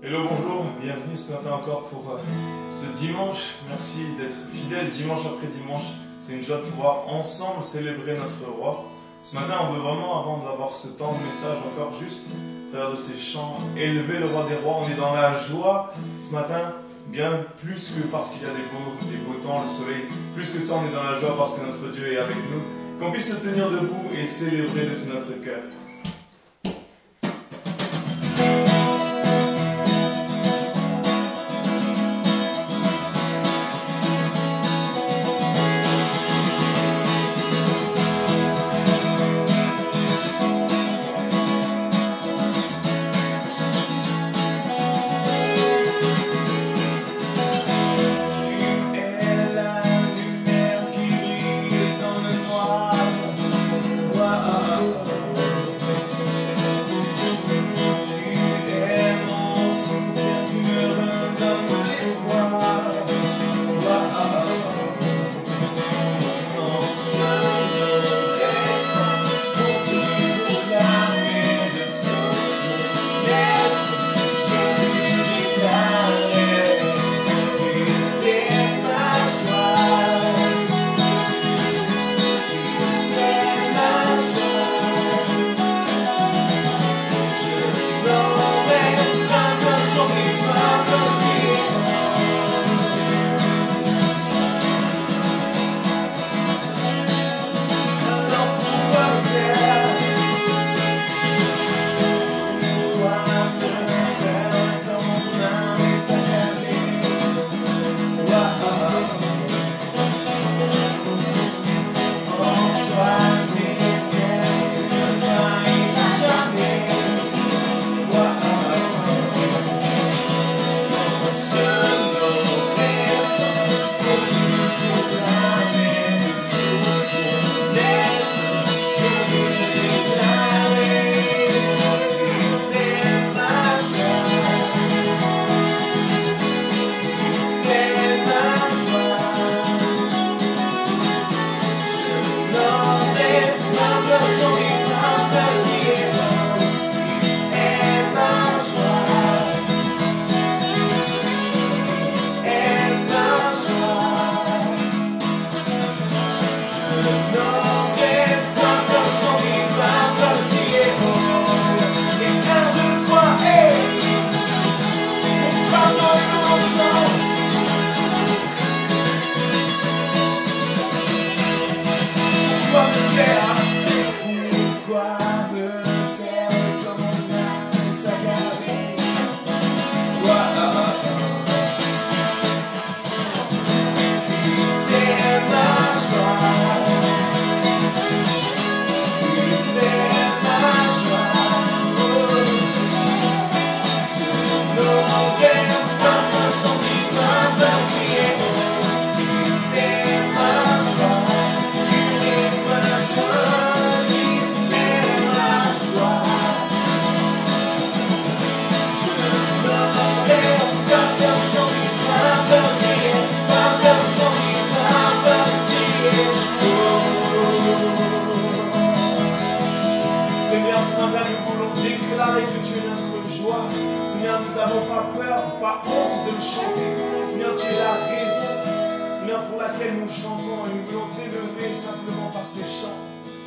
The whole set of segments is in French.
Hello, bonjour, bienvenue ce matin encore pour ce dimanche. Merci d'être fidèle dimanche après dimanche. C'est une joie de pouvoir ensemble célébrer notre roi. Ce matin, on veut vraiment, avant d'avoir ce temps de message encore juste, à travers de ces chants, élever le roi des rois. On est dans la joie ce matin, bien plus que parce qu'il y a des beaux temps, le soleil. Plus que ça, on est dans la joie parce que notre Dieu est avec nous. Qu'on puisse se tenir debout et célébrer de tout notre cœur.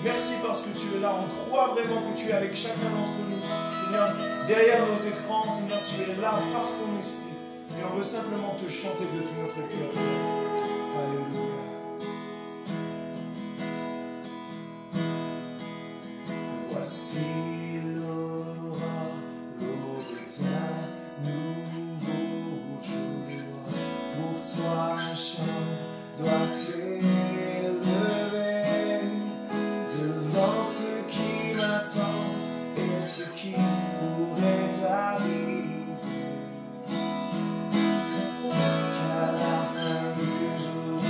Merci parce que tu es là, on croit vraiment que tu es avec chacun d'entre nous. Seigneur, derrière nos écrans, Seigneur, tu es là par ton esprit. Et on veut simplement te chanter de tout notre cœur. Alléluia. Voici l'aura, l'aube d'un nouveau jour. Pour toi un chant doit s'élever. Qui pourrait arriver, car la fin du jour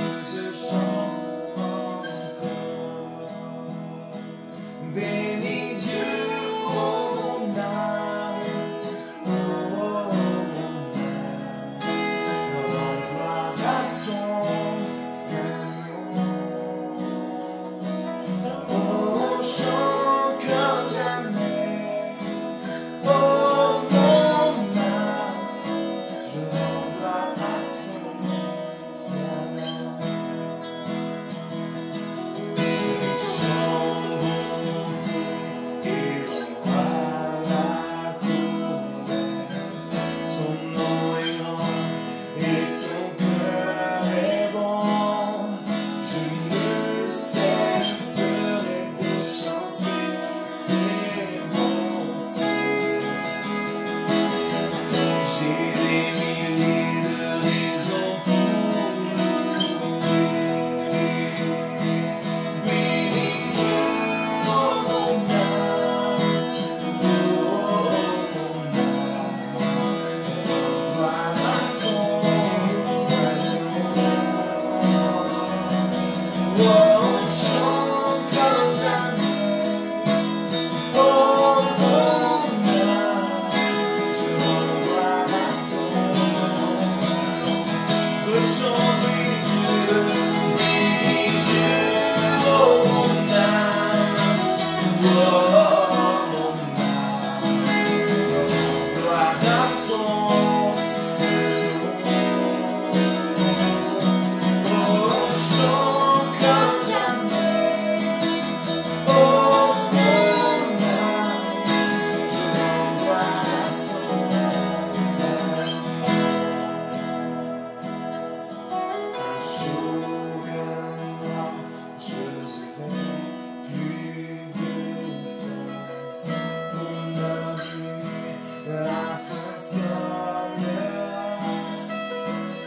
la fin sonnera.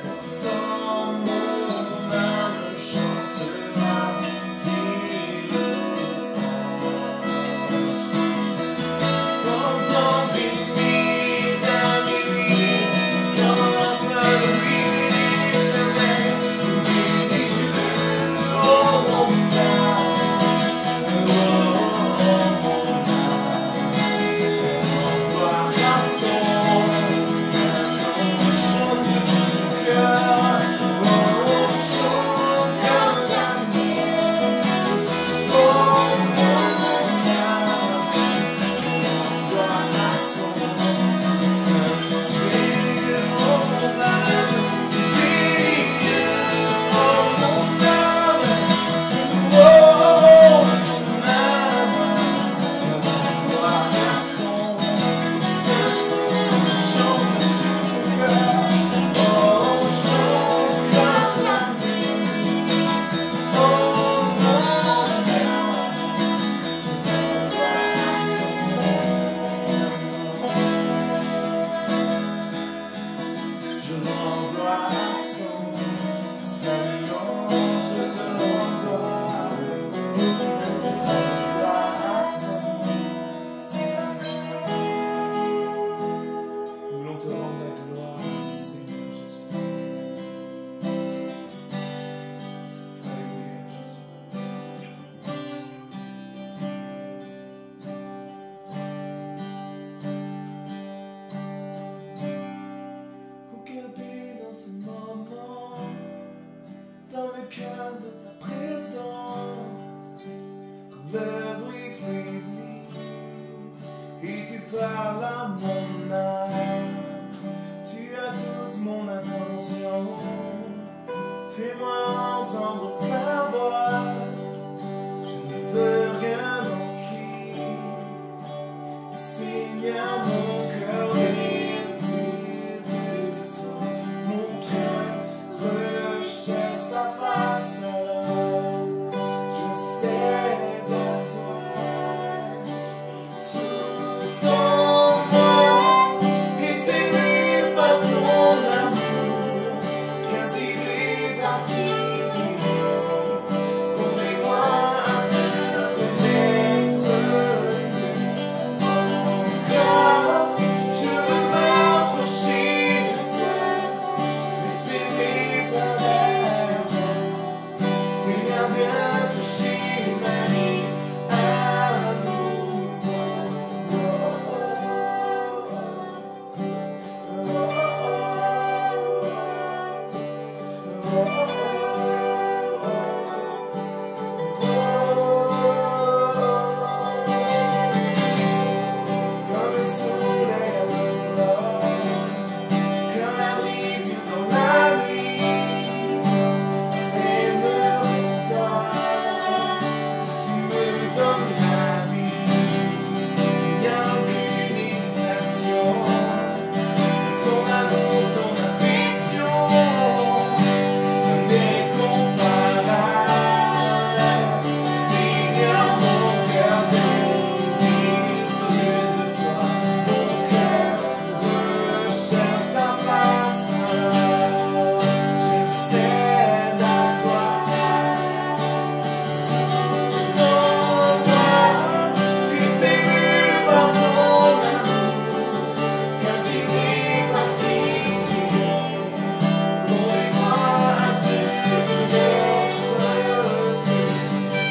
Pourtant mon âme chantera si louange. Pendant des nuits sans la fin de l'unité éternelle, oh mon âme, oh mon âme, gloire à son saint nom, chante de tout ton cœur, oh chante comme jamais, oh mon âme, gloire à son saint nom, bénis, oh mon âme, bénis, oh mon âme, oh mon âme, gloire à son saint nom, chante de tout ton cœur, oh chante comme jamais, oh mon âme, gloire à son saint nom. Je rends gloire à son saint nom, je te rends gloire, je rends gloire à son saint nom. Nous voulons te rendre la gloire, Seigneur Jésus. Alléluia, Jésus. Regardez dans ce moment, dans le calme de ta présence, quand le bruit faiblit, et tu parles à mon âme, tu as toute mon attention, fais-moi entendre ta voix, je ne veux rien manquer, Seigneur, mon cœur désire de toi, mon cœur recherche ta face, alors je cède à toi. Tout ton nom est aimé par ton amour, quasi par qui tu es. Conduis-moi à te connaître encore. Je veux m'approcher de toi, laisser mes paroles. Seigneur, viens toucher ma vie à nouveau. Comme le soleil à l'aurore, comme la brise dans la nuit, elle me restaure, tu me donnes la vie. Il n'y a aucune hésitation, ton amour, ton affection, incomparable. Seigneur, mon cœur désire plus de toi, mon cœur recherche ta face, je cède à toi. Tout ton âme est aimé par ton amour, quasi par qui tu es. Conduis-moi à te connaître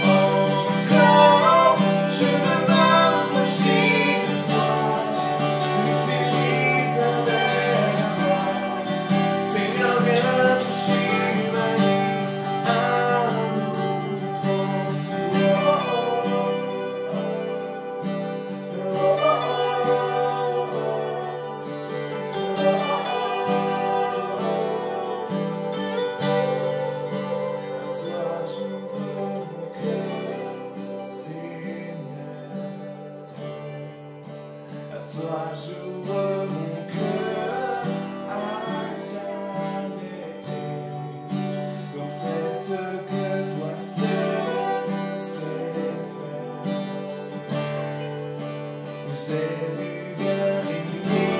encore. Je veux m'approcher de toi, laisser libre vers moi. Seigneur, viens toucher ma vie à À toi j'ouvre mon cœur, Seigneur. À toi j'ouvre mon cœur à jamais. Donc fais ce que toi seul sais faire. Jésus, viens régner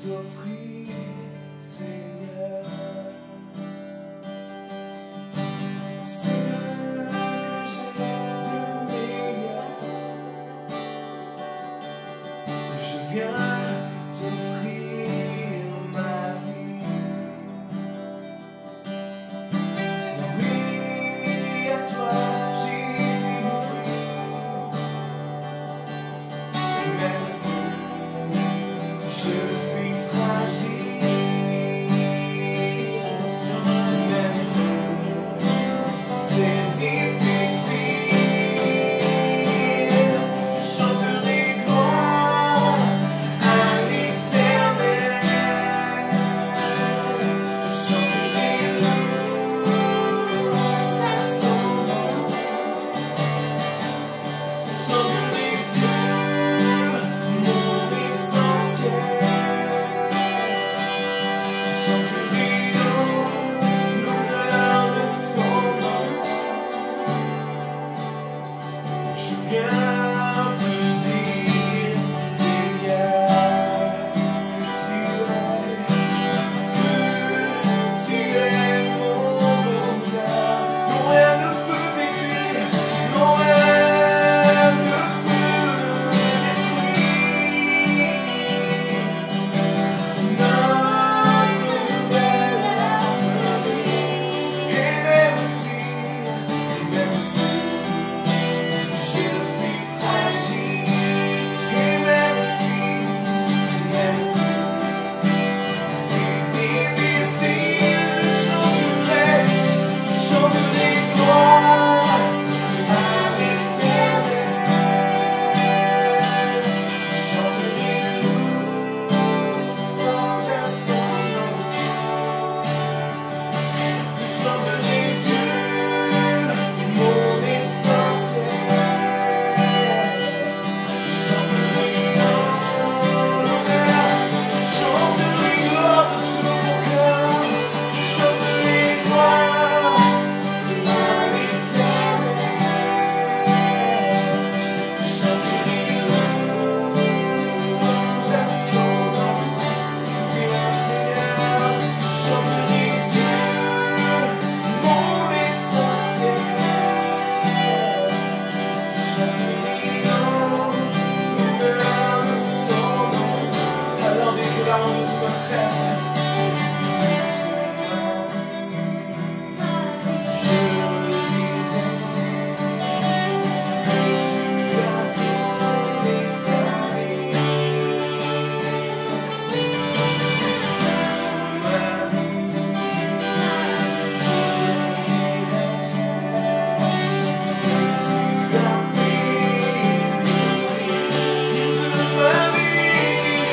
t'offrir, Seigneur. Ce que j'ai de meilleur, je viens t'offrir ma vie. Oui, à toi, Jésus, même si je suis fragile, même si c'est difficile, je chanterai gloire à l'Éternel, je chanterai louange à son nom, je chanterai Dieu, mon essentiel, je chanterai l'honneur de son nom. Je viens te dire, Seigneur, que tu es mon bonheur. Non, rien ne peut détruire, non, rien ne peut détruire notre belle harmonie. Et même si je suis fragile, et même si c'est difficile, je chanterai gloire à l'Éternel, je chanterai louange à son nom, je chanterai Dieu, mon essentiel. Je chanterai gloire de tout mon cœur, je chanterai gloire à l'Éternel, je chanterai louange à son nom. Je viens, Seigneur, je chanterai Dieu, mon essentiel, je chanterai l'honneur de son nom. Alors déclarons tout notre frère. Je dirai que tu as donné ta vie. Toute ma vie, je dirai que tu as pris toute ma vie.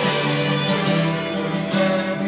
Toute ma vie.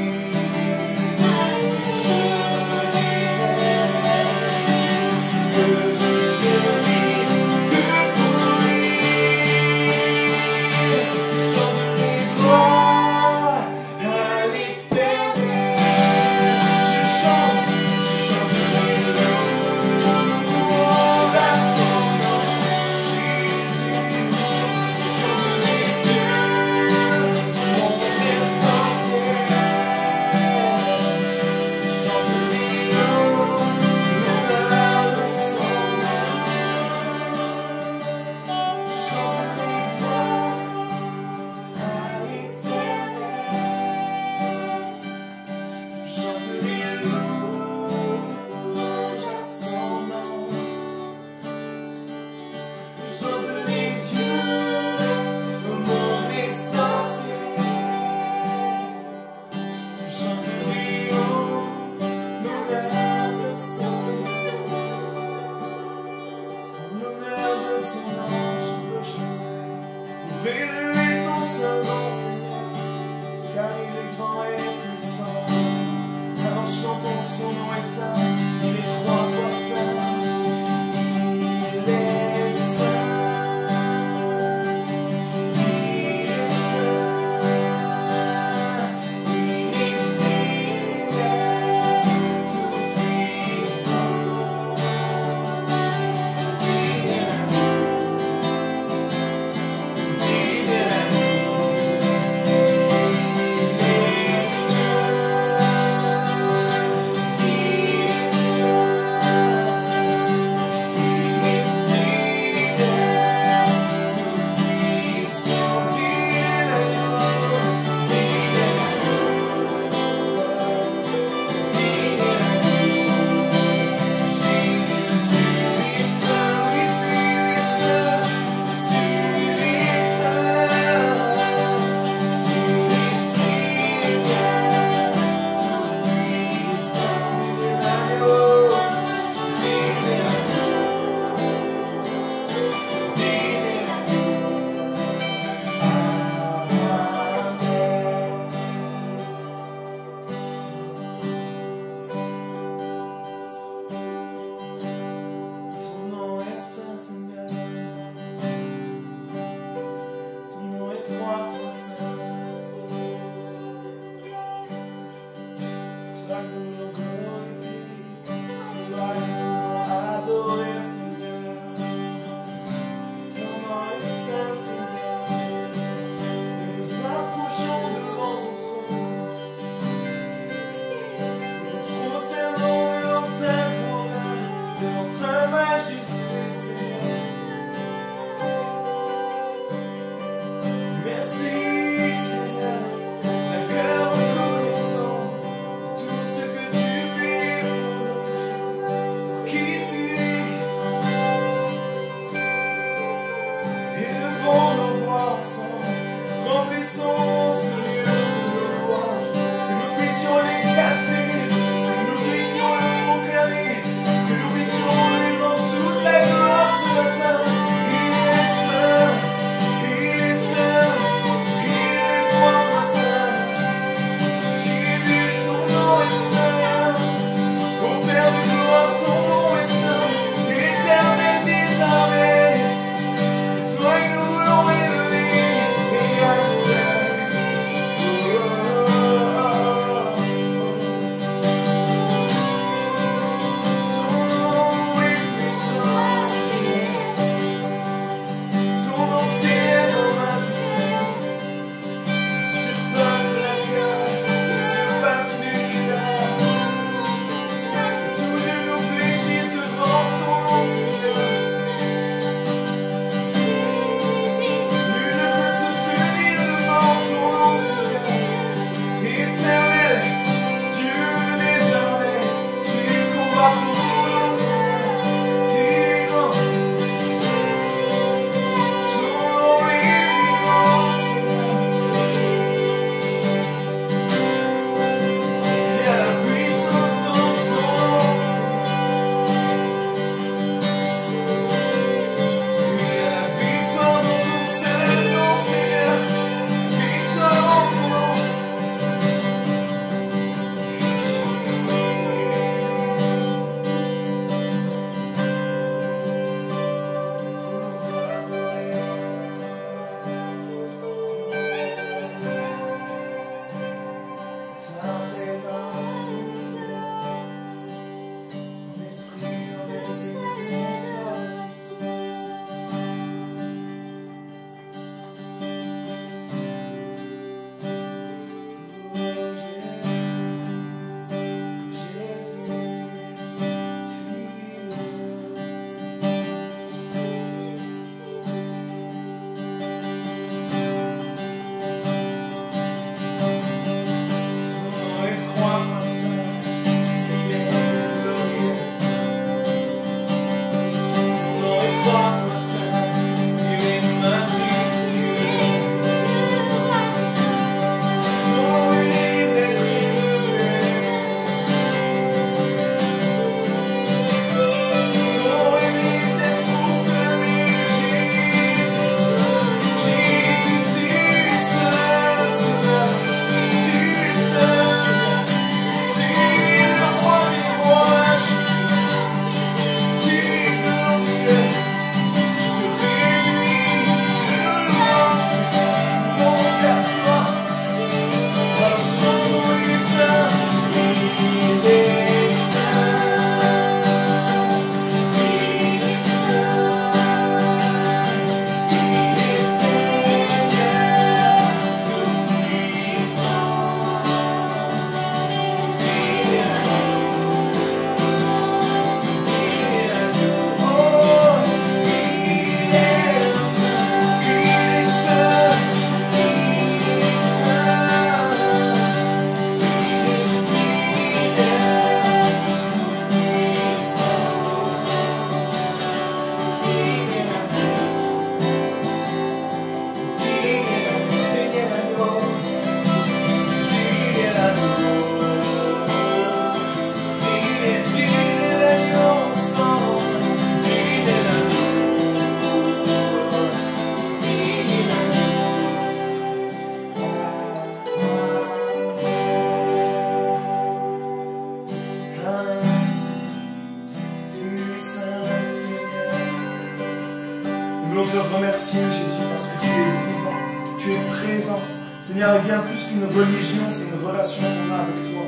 Seigneur, est bien plus qu'une religion, c'est une relation qu'on a avec toi,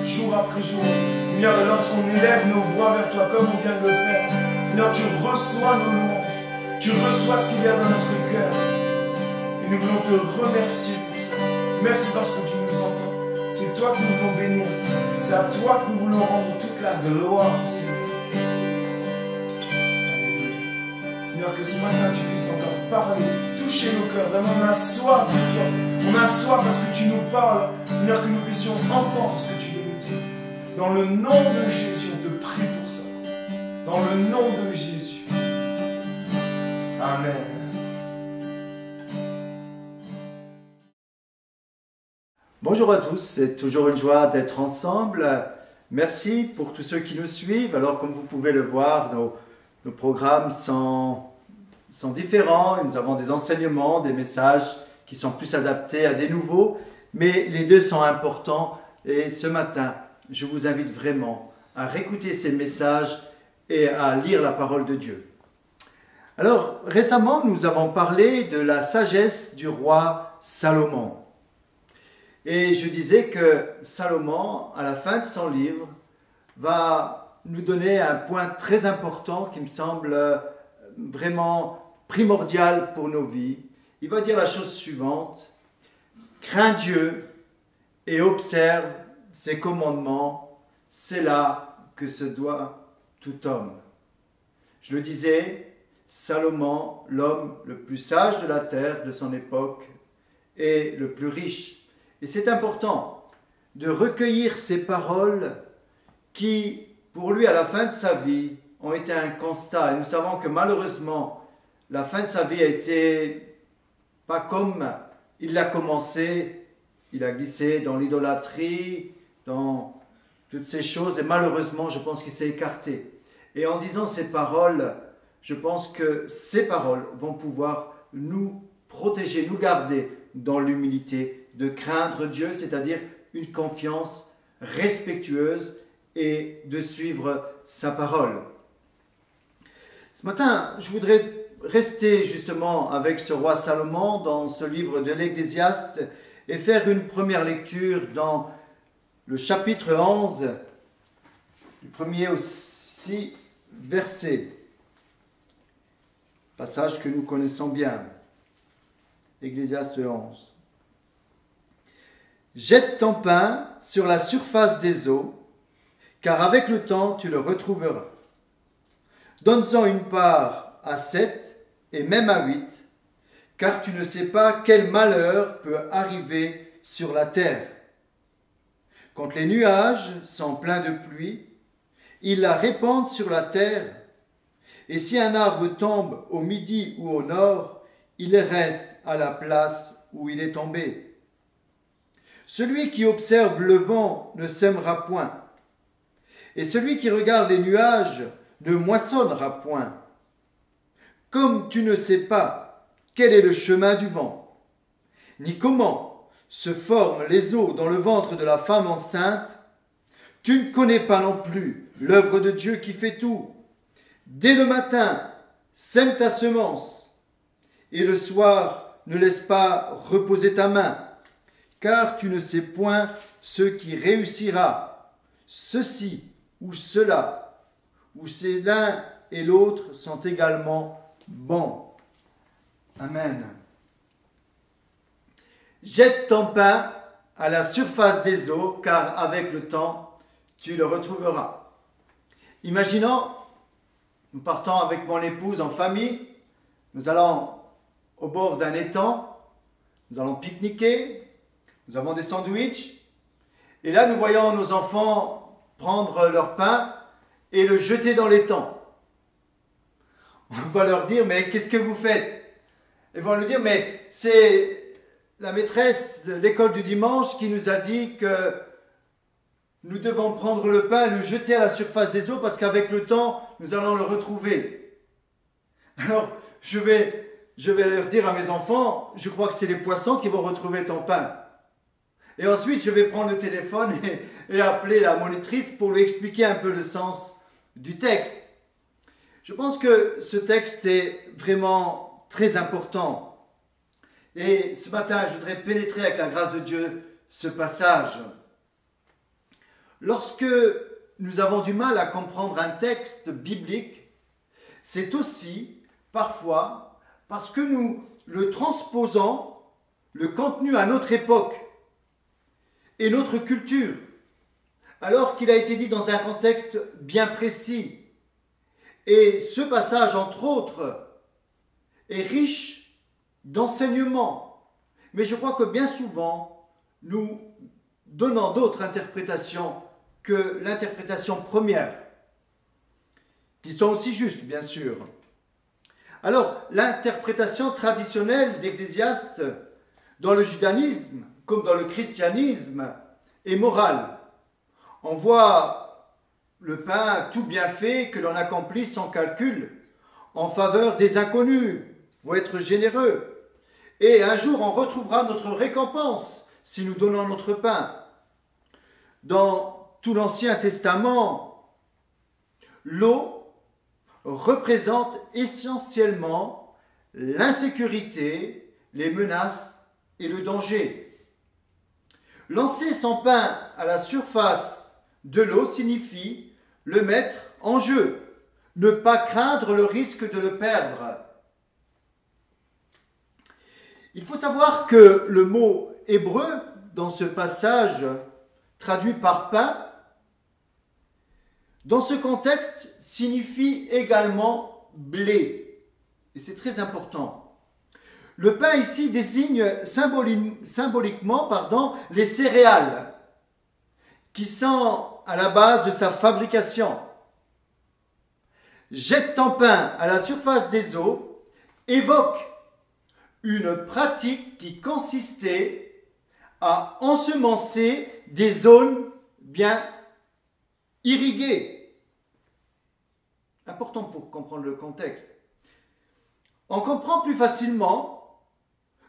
jour après jour. Seigneur, lorsqu'on élève nos voix vers toi comme on vient de le faire, Seigneur, tu reçois nos louanges, tu reçois ce qu'il y a dans notre cœur. Et nous voulons te remercier pour ça. Merci parce que tu nous entends. C'est toi que nous voulons bénir. C'est à toi que nous voulons rendre toute la gloire, Seigneur. Alléluia. Seigneur, que ce matin tu puisses encore parler, toucher nos cœurs. Vraiment, on a soif de toi. On a soif parce que tu nous parles. Seigneur, que nous puissions entendre ce que tu veux nous dire. Dans le nom de Jésus, on te prie pour ça. Dans le nom de Jésus. Amen. Bonjour à tous, c'est toujours une joie d'être ensemble. Merci pour tous ceux qui nous suivent. Alors comme vous pouvez le voir, nos programmes sont différents. Nous avons des enseignements, des messages qui sont plus adaptés à des nouveaux, mais les deux sont importants. Et ce matin, je vous invite vraiment à réécouter ces messages et à lire la parole de Dieu. Alors récemment, nous avons parlé de la sagesse du roi Salomon. Et je disais que Salomon, à la fin de son livre, va nous donner un point très important qui me semble vraiment primordial pour nos vies. Il va dire la chose suivante: crains Dieu et observe ses commandements, c'est là que se doit tout homme. Je le disais, Salomon, l'homme le plus sage de la terre de son époque et le plus riche. Et c'est important de recueillir ces paroles qui, pour lui, à la fin de sa vie, ont été un constat. Et nous savons que malheureusement, la fin de sa vie a été pas comme il l'a commencé. Il a glissé dans l'idolâtrie, dans toutes ces choses. Et malheureusement, je pense qu'il s'est écarté. Et en disant ces paroles, je pense que ces paroles vont pouvoir nous protéger, nous garder dans l'humilité, de craindre Dieu, c'est-à-dire une confiance respectueuse et de suivre sa parole. Ce matin, je voudrais rester justement avec ce roi Salomon dans ce livre de l'Ecclésiaste et faire une première lecture dans le chapitre 11, du premier au 6 versets. Passage que nous connaissons bien. Ecclésiaste 11. Jette ton pain sur la surface des eaux, car avec le temps tu le retrouveras. Donne-en une part à 7 et même à 8, car tu ne sais pas quel malheur peut arriver sur la terre. Quand les nuages sont pleins de pluie, ils la répandent sur la terre, et si un arbre tombe au midi ou au nord, il reste à la place où il est tombé. Celui qui observe le vent ne sèmera point, et celui qui regarde les nuages ne moissonnera point. Comme tu ne sais pas quel est le chemin du vent, ni comment se forment les eaux dans le ventre de la femme enceinte, tu ne connais pas non plus l'œuvre de Dieu qui fait tout. Dès le matin, sème ta semence, et le soir, ne laisse pas reposer ta main, car tu ne sais point ce qui réussira, ceci ou cela, ou c'est l'un et l'autre sont également bons. Amen. Jette ton pain à la surface des eaux, car avec le temps, tu le retrouveras. Imaginons, nous partons avec mon épouse en famille, nous allons au bord d'un étang, nous allons pique-niquer, nous avons des sandwichs, et là nous voyons nos enfants prendre leur pain et le jeter dans l'étang. On va leur dire, mais qu'est-ce que vous faites? Ils vont nous dire, mais c'est la maîtresse de l'école du dimanche qui nous a dit que nous devons prendre le pain et le jeter à la surface des eaux parce qu'avec le temps, nous allons le retrouver. Alors, je vais leur dire à mes enfants, je crois que c'est les poissons qui vont retrouver ton pain. Et ensuite, je vais prendre le téléphone et appeler la monitrice pour lui expliquer un peu le sens du texte. Je pense que ce texte est vraiment très important. Et ce matin, je voudrais pénétrer avec la grâce de Dieu ce passage. Lorsque nous avons du mal à comprendre un texte biblique, c'est aussi parfois parce que nous le transposons, le contenu à notre époque et notre culture, alors qu'il a été dit dans un contexte bien précis. Et ce passage, entre autres, est riche d'enseignements. Mais je crois que bien souvent, nous donnons d'autres interprétations que l'interprétation première, qui sont aussi justes, bien sûr. Alors, l'interprétation traditionnelle d'Ecclésiaste dans le judaïsme, comme dans le christianisme, est morale. On voit le pain tout bien fait que l'on accomplit sans calcul en faveur des inconnus. Il faut être généreux. Et un jour, on retrouvera notre récompense si nous donnons notre pain. Dans tout l'Ancien Testament, l'eau représente essentiellement l'insécurité, les menaces et le danger. Lancer son pain à la surface de l'eau signifie le mettre en jeu, ne pas craindre le risque de le perdre. Il faut savoir que le mot hébreu dans ce passage traduit par pain, dans ce contexte signifie également blé. Et c'est très important. Le pain ici désigne symboliquement les céréales qui sont à la base de sa fabrication. Jette ton pain à la surface des eaux évoque une pratique qui consistait à ensemencer des zones bien irriguées. Important pour comprendre le contexte. On comprend plus facilement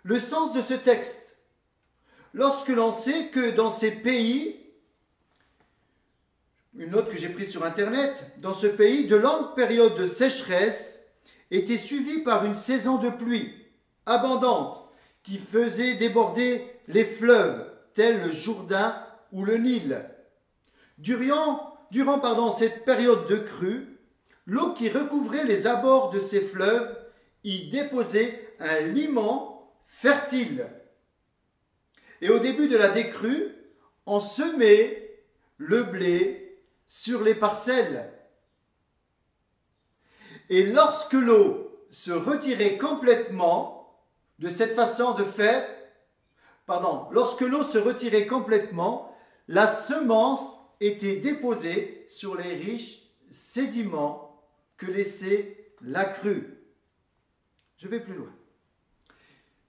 le sens de ce texte lorsque l'on sait que dans ces pays, une note que j'ai prise sur internet, dans ce pays, de longues périodes de sécheresse étaient suivies par une saison de pluie abondante qui faisait déborder les fleuves tels le Jourdain ou le Nil. Durant cette période de crue, l'eau qui recouvrait les abords de ces fleuves y déposait un limon fertile. Et au début de la décrue, on semait le blé sur les parcelles. Et lorsque l'eau se retirait complètement de cette façon de faire, lorsque l'eau se retirait complètement, la semence était déposée sur les riches sédiments que laissait la crue. Je vais plus loin.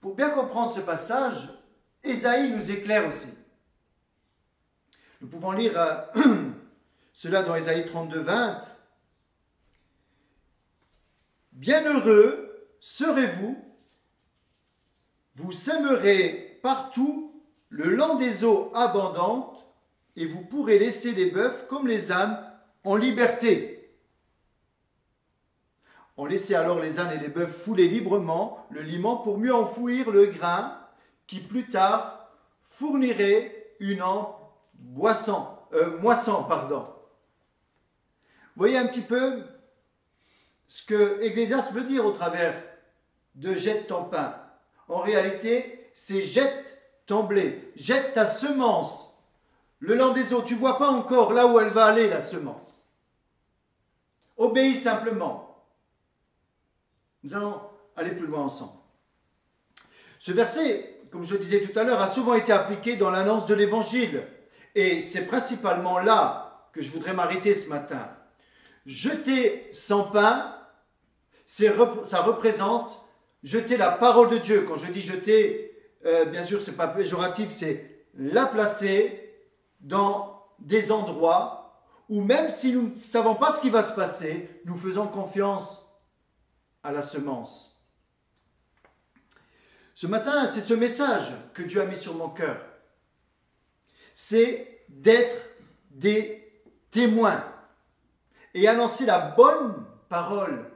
Pour bien comprendre ce passage, Ésaïe nous éclaire aussi. Nous pouvons lire cela dans Ésaïe 32, 20. Bienheureux serez-vous, vous sèmerez partout le long des eaux abondantes et vous pourrez laisser les bœufs comme les ânes en liberté. On laissait alors les ânes et les bœufs fouler librement le limon pour mieux enfouir le grain qui plus tard fournirait une moisson. Vous voyez un petit peu ce que Ecclésiaste veut dire au travers de jette ton pain. En réalité, c'est jette ton blé, jette ta semence le long des eaux. Tu ne vois pas encore là où elle va aller, la semence. Obéis simplement. Nous allons aller plus loin ensemble. Ce verset, comme je le disais tout à l'heure, a souvent été appliqué dans l'annonce de l'Évangile. Et c'est principalement là que je voudrais m'arrêter ce matin. Jeter son pain, ça représente jeter la parole de Dieu. Quand je dis jeter, bien sûr, ce n'est pas péjoratif, c'est la placer dans des endroits où même si nous ne savons pas ce qui va se passer, nous faisons confiance à la semence. Ce matin, c'est ce message que Dieu a mis sur mon cœur. C'est d'être des témoins et annoncer la bonne parole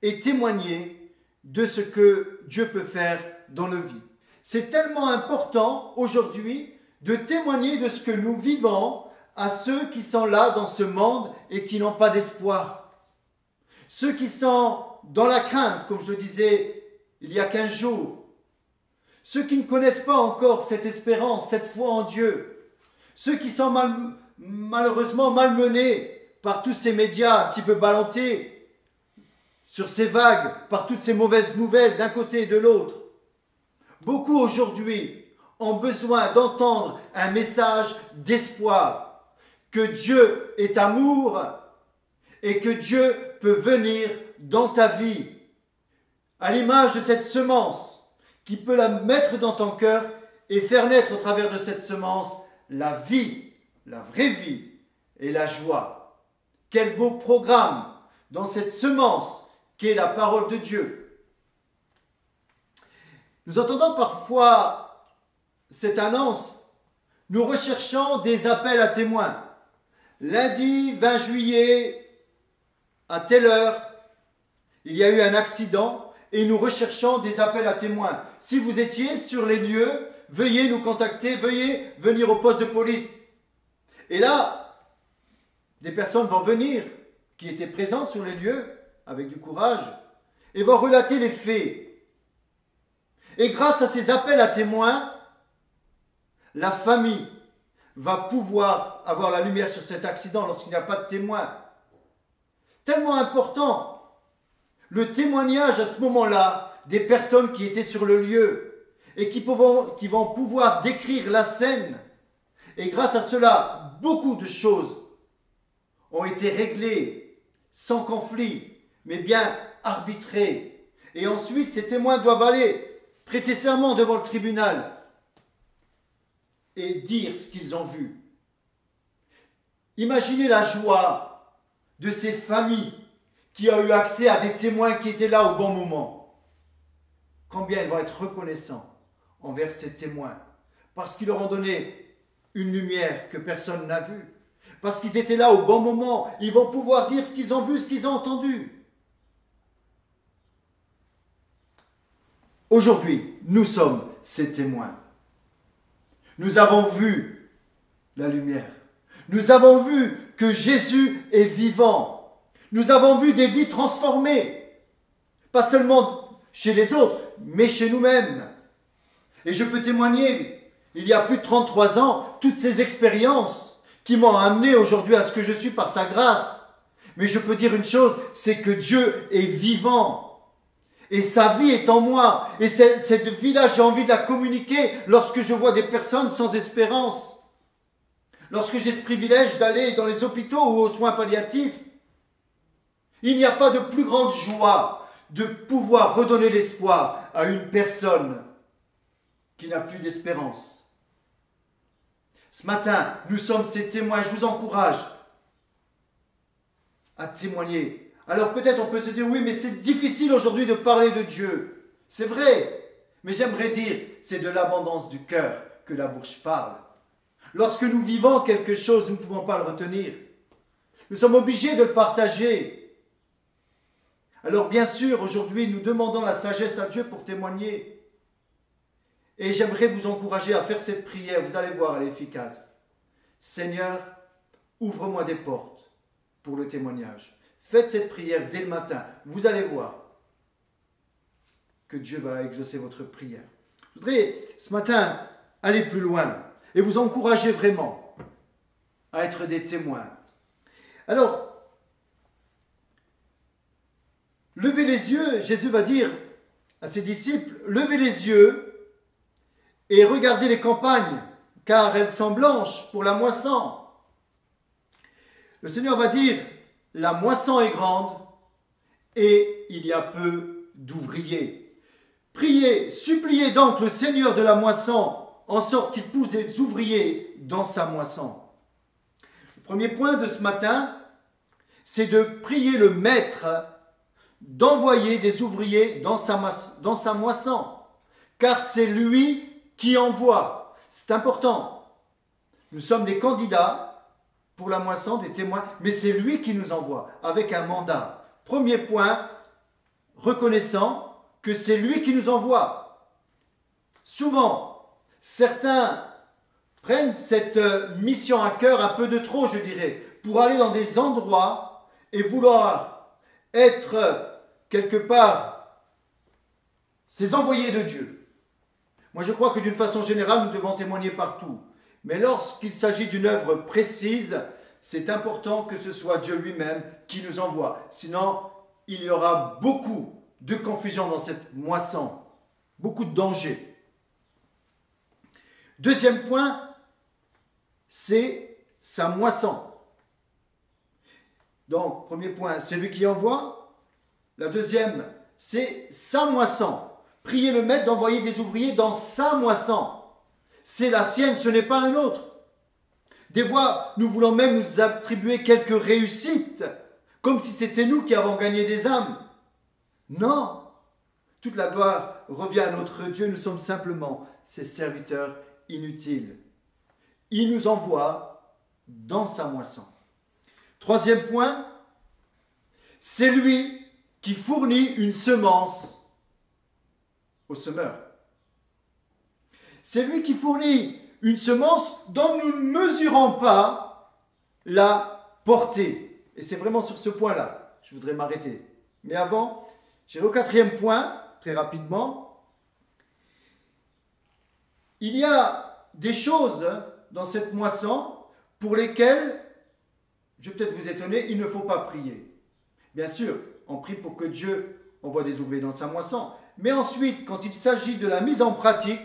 et témoigner de ce que Dieu peut faire dans nos vies. C'est tellement important aujourd'hui de témoigner de ce que nous vivons à ceux qui sont là dans ce monde et qui n'ont pas d'espoir. Ceux qui sont dans la crainte, comme je le disais il y a 15 jours. Ceux qui ne connaissent pas encore cette espérance, cette foi en Dieu. Ceux qui sont malheureusement malmenés par tous ces médias un petit peu ballottés sur ces vagues, par toutes ces mauvaises nouvelles d'un côté et de l'autre. Beaucoup aujourd'hui ont besoin d'entendre un message d'espoir, que Dieu est amour et que Dieu peut venir dans ta vie, à l'image de cette semence qui peut la mettre dans ton cœur et faire naître au travers de cette semence la vie, la vraie vie et la joie. Quel beau programme dans cette semence qui est la parole de Dieu. Nous entendons parfois cette annonce, nous recherchons des appels à témoins. Lundi 20 juillet, à telle heure, il y a eu un accident et nous recherchons des appels à témoins. Si vous étiez sur les lieux, veuillez nous contacter, veuillez venir au poste de police. Et là, des personnes vont venir qui étaient présentes sur les lieux avec du courage et vont relater les faits. Et grâce à ces appels à témoins, la famille va pouvoir avoir la lumière sur cet accident lorsqu'il n'y a pas de témoin. Tellement important, le témoignage à ce moment-là des personnes qui étaient sur le lieu et qui vont pouvoir décrire la scène. Et grâce à cela, beaucoup de choses ont été réglées sans conflit, mais bien arbitrées. Et ensuite, ces témoins doivent aller prêter serment devant le tribunal et dire ce qu'ils ont vu. Imaginez la joie de ces familles qui ont eu accès à des témoins qui étaient là au bon moment. Combien ils vont être reconnaissants envers ces témoins parce qu'ils leur ont donné une lumière que personne n'a vue. Parce qu'ils étaient là au bon moment. Ils vont pouvoir dire ce qu'ils ont vu, ce qu'ils ont entendu. Aujourd'hui, nous sommes ces témoins. Nous avons vu la lumière. Nous avons vu que Jésus est vivant. Nous avons vu des vies transformées. Pas seulement chez les autres, mais chez nous-mêmes. Et je peux témoigner, il y a plus de 33 ans, toutes ces expériences qui m'ont amené aujourd'hui à ce que je suis par sa grâce. Mais je peux dire une chose, c'est que Dieu est vivant. Et sa vie est en moi. Et cette vie-là, j'ai envie de la communiquer lorsque je vois des personnes sans espérance. Lorsque j'ai ce privilège d'aller dans les hôpitaux ou aux soins palliatifs. Il n'y a pas de plus grande joie de pouvoir redonner l'espoir à une personne qui n'a plus d'espérance. Ce matin, nous sommes ces témoins. Je vous encourage à témoigner. Alors peut-être on peut se dire, oui, mais c'est difficile aujourd'hui de parler de Dieu. C'est vrai, mais j'aimerais dire, c'est de l'abondance du cœur que la bouche parle. Lorsque nous vivons quelque chose, nous ne pouvons pas le retenir. Nous sommes obligés de le partager. Alors bien sûr, aujourd'hui, nous demandons la sagesse à Dieu pour témoigner. Et j'aimerais vous encourager à faire cette prière, vous allez voir, elle est efficace. Seigneur, ouvre-moi des portes pour le témoignage. Faites cette prière dès le matin. Vous allez voir que Dieu va exaucer votre prière. Je voudrais ce matin aller plus loin et vous encourager vraiment à être des témoins. Alors, levez les yeux, Jésus va dire à ses disciples, levez les yeux et regardez les campagnes, car elles sont blanches pour la moisson. Le Seigneur va dire, la moisson est grande et il y a peu d'ouvriers. Priez, suppliez donc le Seigneur de la moisson en sorte qu'il pousse des ouvriers dans sa moisson. Le premier point de ce matin, c'est de prier le Maître d'envoyer des ouvriers dans sa moisson, car c'est lui qui envoie. C'est important. Nous sommes des candidats pour la moisson, des témoins, mais c'est lui qui nous envoie avec un mandat. Premier point, reconnaissant que c'est lui qui nous envoie. Souvent, certains prennent cette mission à cœur un peu de trop, je dirais, pour aller dans des endroits et vouloir être quelque part ces envoyés de Dieu. Moi, je crois que d'une façon générale, nous devons témoigner partout. Mais lorsqu'il s'agit d'une œuvre précise, c'est important que ce soit Dieu lui-même qui nous envoie. Sinon, il y aura beaucoup de confusion dans cette moisson, beaucoup de dangers. Deuxième point, c'est sa moisson. Donc, premier point, c'est lui qui envoie. La deuxième, c'est sa moisson. Priez le maître d'envoyer des ouvriers dans sa moisson. C'est la sienne, ce n'est pas un autre. Des fois, nous voulons même nous attribuer quelques réussites, comme si c'était nous qui avons gagné des âmes. Non, toute la gloire revient à notre Dieu, nous sommes simplement ses serviteurs inutiles. Il nous envoie dans sa moisson. Troisième point, c'est lui qui fournit une semence au semeur. C'est lui qui fournit une semence dont nous ne mesurons pas la portée. Et c'est vraiment sur ce point-là, je voudrais m'arrêter. Mais avant, j'irai au quatrième point, très rapidement. Il y a des choses dans cette moisson pour lesquelles, je vais peut-être vous étonner, il ne faut pas prier. Bien sûr, on prie pour que Dieu envoie des ouvriers dans sa moisson. Mais ensuite, quand il s'agit de la mise en pratique,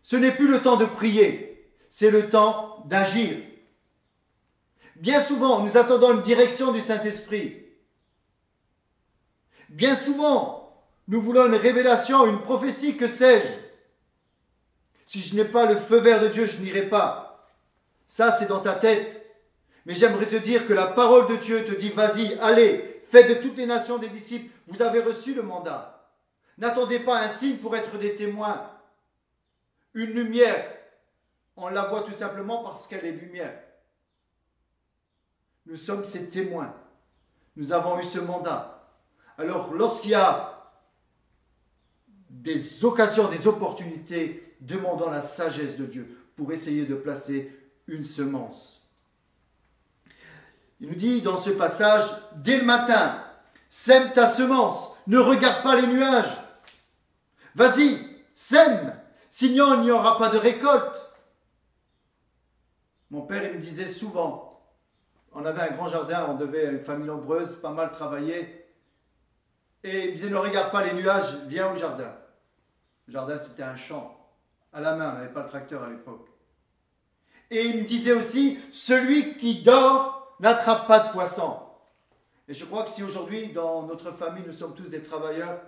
ce n'est plus le temps de prier, c'est le temps d'agir. Bien souvent, nous attendons une direction du Saint-Esprit. Bien souvent, nous voulons une révélation, une prophétie, que sais-je. Si je n'ai pas le feu vert de Dieu, je n'irai pas. Ça, c'est dans ta tête. Mais j'aimerais te dire que la parole de Dieu te dit, vas-y, allez, faites de toutes les nations des disciples. Vous avez reçu le mandat. N'attendez pas un signe pour être des témoins. Une lumière, on la voit tout simplement parce qu'elle est lumière. Nous sommes ses témoins. Nous avons eu ce mandat. Alors, lorsqu'il y a des occasions, des opportunités, demandons la sagesse de Dieu pour essayer de placer une semence. Il nous dit dans ce passage, dès le matin, sème ta semence, ne regarde pas les nuages. Vas-y, sème, sinon il n'y aura pas de récolte. Mon père, il me disait souvent, on avait un grand jardin, on devait, une famille nombreuse, pas mal travailler. Et il me disait, ne regarde pas les nuages, viens au jardin. Le jardin, c'était un champ, à la main, on n'avait pas le tracteur à l'époque. Et il me disait aussi, celui qui dort n'attrape pas de poisson. Et je crois que si aujourd'hui, dans notre famille, nous sommes tous des travailleurs,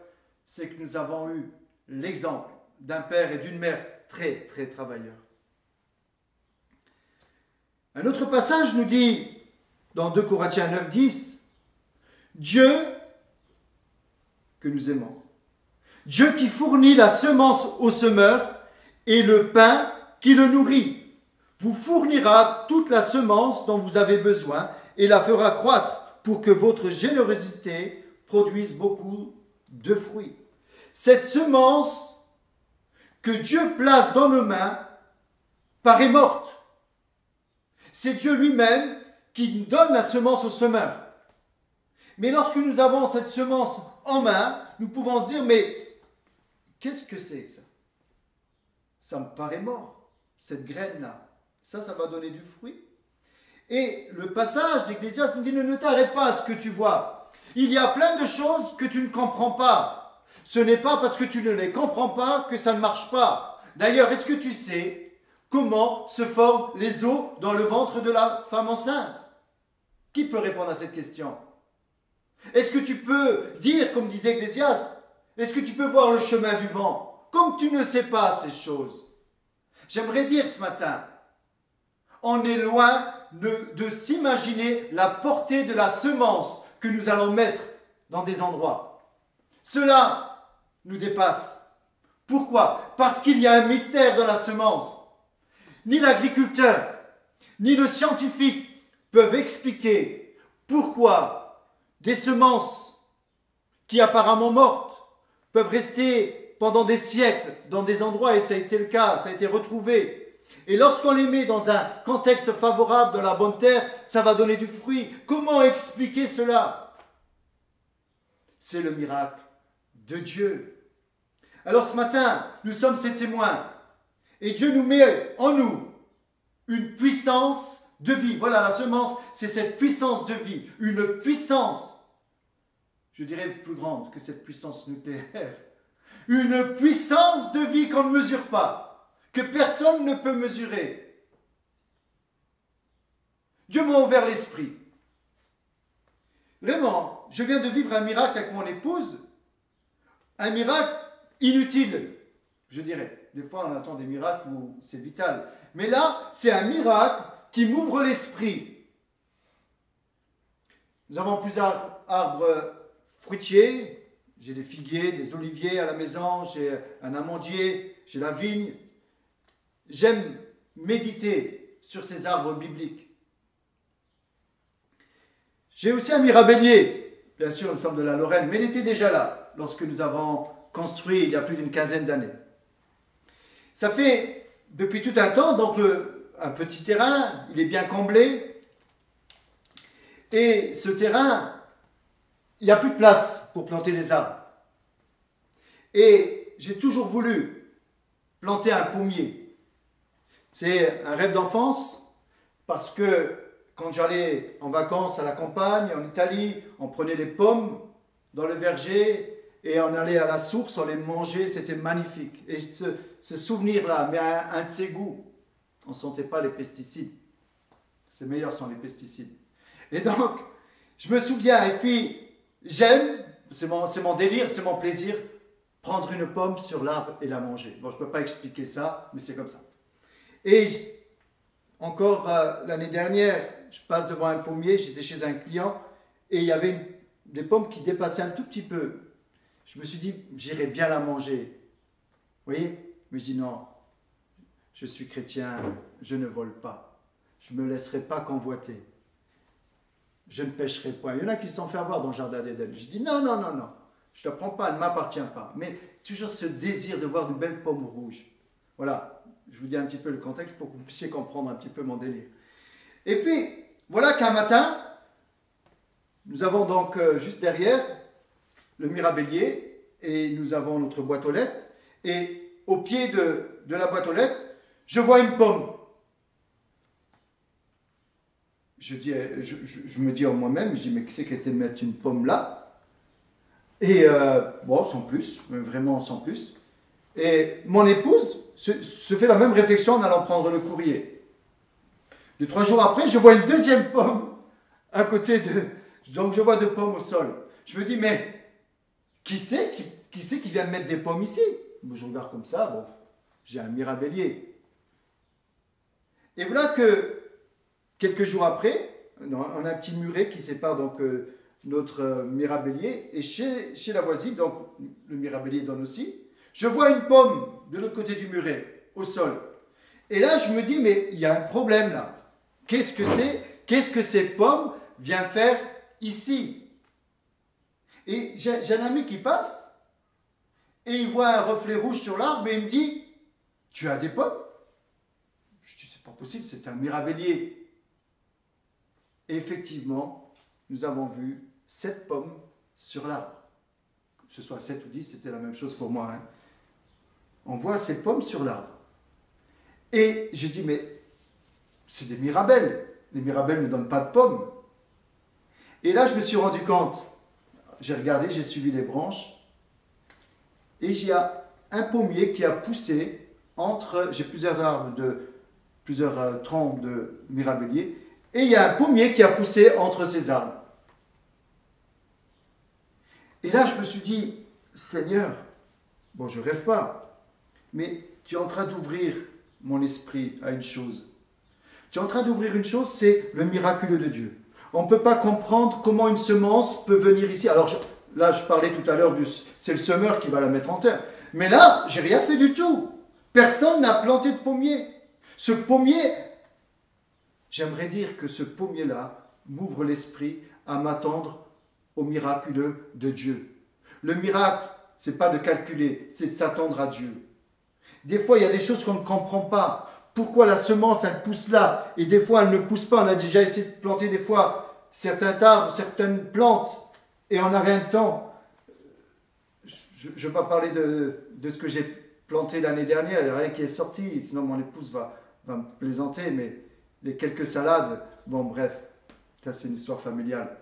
c'est que nous avons eu l'exemple d'un père et d'une mère très, très travailleurs. Un autre passage nous dit, dans 2 Corinthiens 9, 10, Dieu que nous aimons, Dieu qui fournit la semence au semeur et le pain qui le nourrit, vous fournira toute la semence dont vous avez besoin et la fera croître pour que votre générosité produise beaucoup de fruits. Cette semence que Dieu place dans nos mains paraît morte. C'est Dieu lui-même qui donne la semence au semeur. Mais lorsque nous avons cette semence en main, nous pouvons se dire, mais qu'est-ce que c'est ça? Ça me paraît mort, cette graine-là. Ça va donner du fruit. Et le passage d'Ecclésiaste nous dit, ne t'arrête pas à ce que tu vois. Il y a plein de choses que tu ne comprends pas. Ce n'est pas parce que tu ne les comprends pas que ça ne marche pas. D'ailleurs, est-ce que tu sais comment se forment les os dans le ventre de la femme enceinte? Qui peut répondre à cette question? Est-ce que tu peux dire, comme disait Ecclésiaste, est-ce que tu peux voir le chemin du vent? Comme tu ne sais pas ces choses. J'aimerais dire ce matin, on est loin de s'imaginer la portée de la semence que nous allons mettre dans des endroits. Cela nous dépasse. Pourquoi? Parce qu'il y a un mystère dans la semence. Ni l'agriculteur, ni le scientifique peuvent expliquer pourquoi des semences qui apparemment mortes peuvent rester pendant des siècles dans des endroits, et ça a été le cas, ça a été retrouvé. Et lorsqu'on les met dans un contexte favorable, dans la bonne terre, ça va donner du fruit. Comment expliquer cela? C'est le miracle de Dieu. Alors ce matin, nous sommes ses témoins. Et Dieu nous met en nous une puissance de vie. Voilà, la semence, c'est cette puissance de vie. Une puissance, je dirais plus grande que cette puissance nucléaire. Une puissance de vie qu'on ne mesure pas, que personne ne peut mesurer. Dieu m'a ouvert l'esprit. Vraiment, je viens de vivre un miracle avec mon épouse. Un miracle inutile, je dirais. Des fois, on attend des miracles où c'est vital. Mais là, c'est un miracle qui m'ouvre l'esprit. Nous avons plusieurs arbres fruitiers. J'ai des figuiers, des oliviers à la maison, j'ai un amandier, j'ai la vigne. J'aime méditer sur ces arbres bibliques. J'ai aussi un mirabellier. Bien sûr, nous sommes de la Lorraine, mais il était déjà là lorsque nous avons construit il y a plus d'une quinzaine d'années. Ça fait depuis tout un temps, donc un petit terrain, il est bien comblé. Et ce terrain, il n'y a plus de place pour planter des arbres. Et j'ai toujours voulu planter un pommier. C'est un rêve d'enfance parce que quand j'allais en vacances à la campagne, en Italie, on prenait des pommes dans le verger et on allait à la source, on les mangeait, c'était magnifique. Et ce souvenir-là, mais un de ses goûts, on ne sentait pas les pesticides. C'est meilleur sans les pesticides. Et donc, je me souviens, et puis j'aime, c'est mon délire, c'est mon plaisir, prendre une pomme sur l'arbre et la manger. Bon, je ne peux pas expliquer ça, mais c'est comme ça. Et encore l'année dernière, je passe devant un pommier, j'étais chez un client, et il y avait des pommes qui dépassaient un tout petit peu. Je me suis dit, j'irais bien la manger. Vous voyez? Mais je dis non, je suis chrétien, je ne vole pas. Je ne me laisserai pas convoiter. Je ne pêcherai point. Il y en a qui se sont fait avoir dans le jardin d'Éden. Je dis non, non, non, non. Je ne la prends pas, elle ne m'appartient pas. Mais toujours ce désir de voir de belles pommes rouges. Voilà, je vous dis un petit peu le contexte pour que vous puissiez comprendre un petit peu mon délire. Et puis, voilà qu'un matin, nous avons donc juste derrière le mirabellier et nous avons notre boîte aux lettres. Et au pied de la boîte aux lettres, je vois une pomme. Je me dis en moi-même, je dis mais qui c'est qui a été mettre une pomme là? Et bon, sans plus, vraiment sans plus. Et mon épouse se fait la même réflexion en allant prendre le courrier. 2-3 jours après, je vois une deuxième pomme à côté de... Donc je vois 2 pommes au sol. Je me dis mais qui c'est qui vient mettre des pommes ici? Je regarde comme ça, bon, j'ai un mirabellier. Et voilà que quelques jours après, on a un petit muret qui sépare donc notre mirabellier. Et chez la voisine, donc le mirabellier donne aussi, je vois une pomme de l'autre côté du muret, au sol. Et là, je me dis, mais il y a un problème là. Qu'est-ce que c'est? Qu'est-ce que ces pommes viennent faire ici? Et j'ai un ami qui passe, et il voit un reflet rouge sur l'arbre, et il me dit, tu as des pommes? Je dis, c'est pas possible, c'est un mirabellier. Et effectivement, nous avons vu 7 pommes sur l'arbre. Que ce soit 7 ou 10, c'était la même chose pour moi. Hein. On voit ces pommes sur l'arbre. Et je dis, mais c'est des mirabelles. Les mirabelles ne donnent pas de pommes. Et là, je me suis rendu compte. J'ai regardé, j'ai suivi les branches. Et il y a un pommier qui a poussé entre... J'ai plusieurs arbres plusieurs troncs de mirabellier. Et il y a un pommier qui a poussé entre ces arbres. Et là, je me suis dit, Seigneur, bon, je rêve pas, mais tu es en train d'ouvrir mon esprit à une chose. Tu es en train d'ouvrir une chose, c'est le miraculeux de Dieu. On ne peut pas comprendre comment une semence peut venir ici. Alors là, je parlais tout à l'heure, c'est le semeur qui va la mettre en terre. Mais là, j'ai rien fait du tout. Personne n'a planté de pommier. Ce pommier, j'aimerais dire que ce pommier-là m'ouvre l'esprit à m'attendre au miraculeux de Dieu. Le miracle, c'est pas de calculer, c'est de s'attendre à Dieu. Des fois, il y a des choses qu'on ne comprend pas. Pourquoi la semence, elle pousse là, et des fois, elle ne pousse pas. On a déjà essayé de planter des fois certains arbres, certaines plantes, et on n'a rien de temps. Je ne vais pas parler de ce que j'ai planté l'année dernière, il n'y a rien qui est sorti, sinon mon épouse va me plaisanter, mais les quelques salades, bon bref, ça c'est une histoire familiale.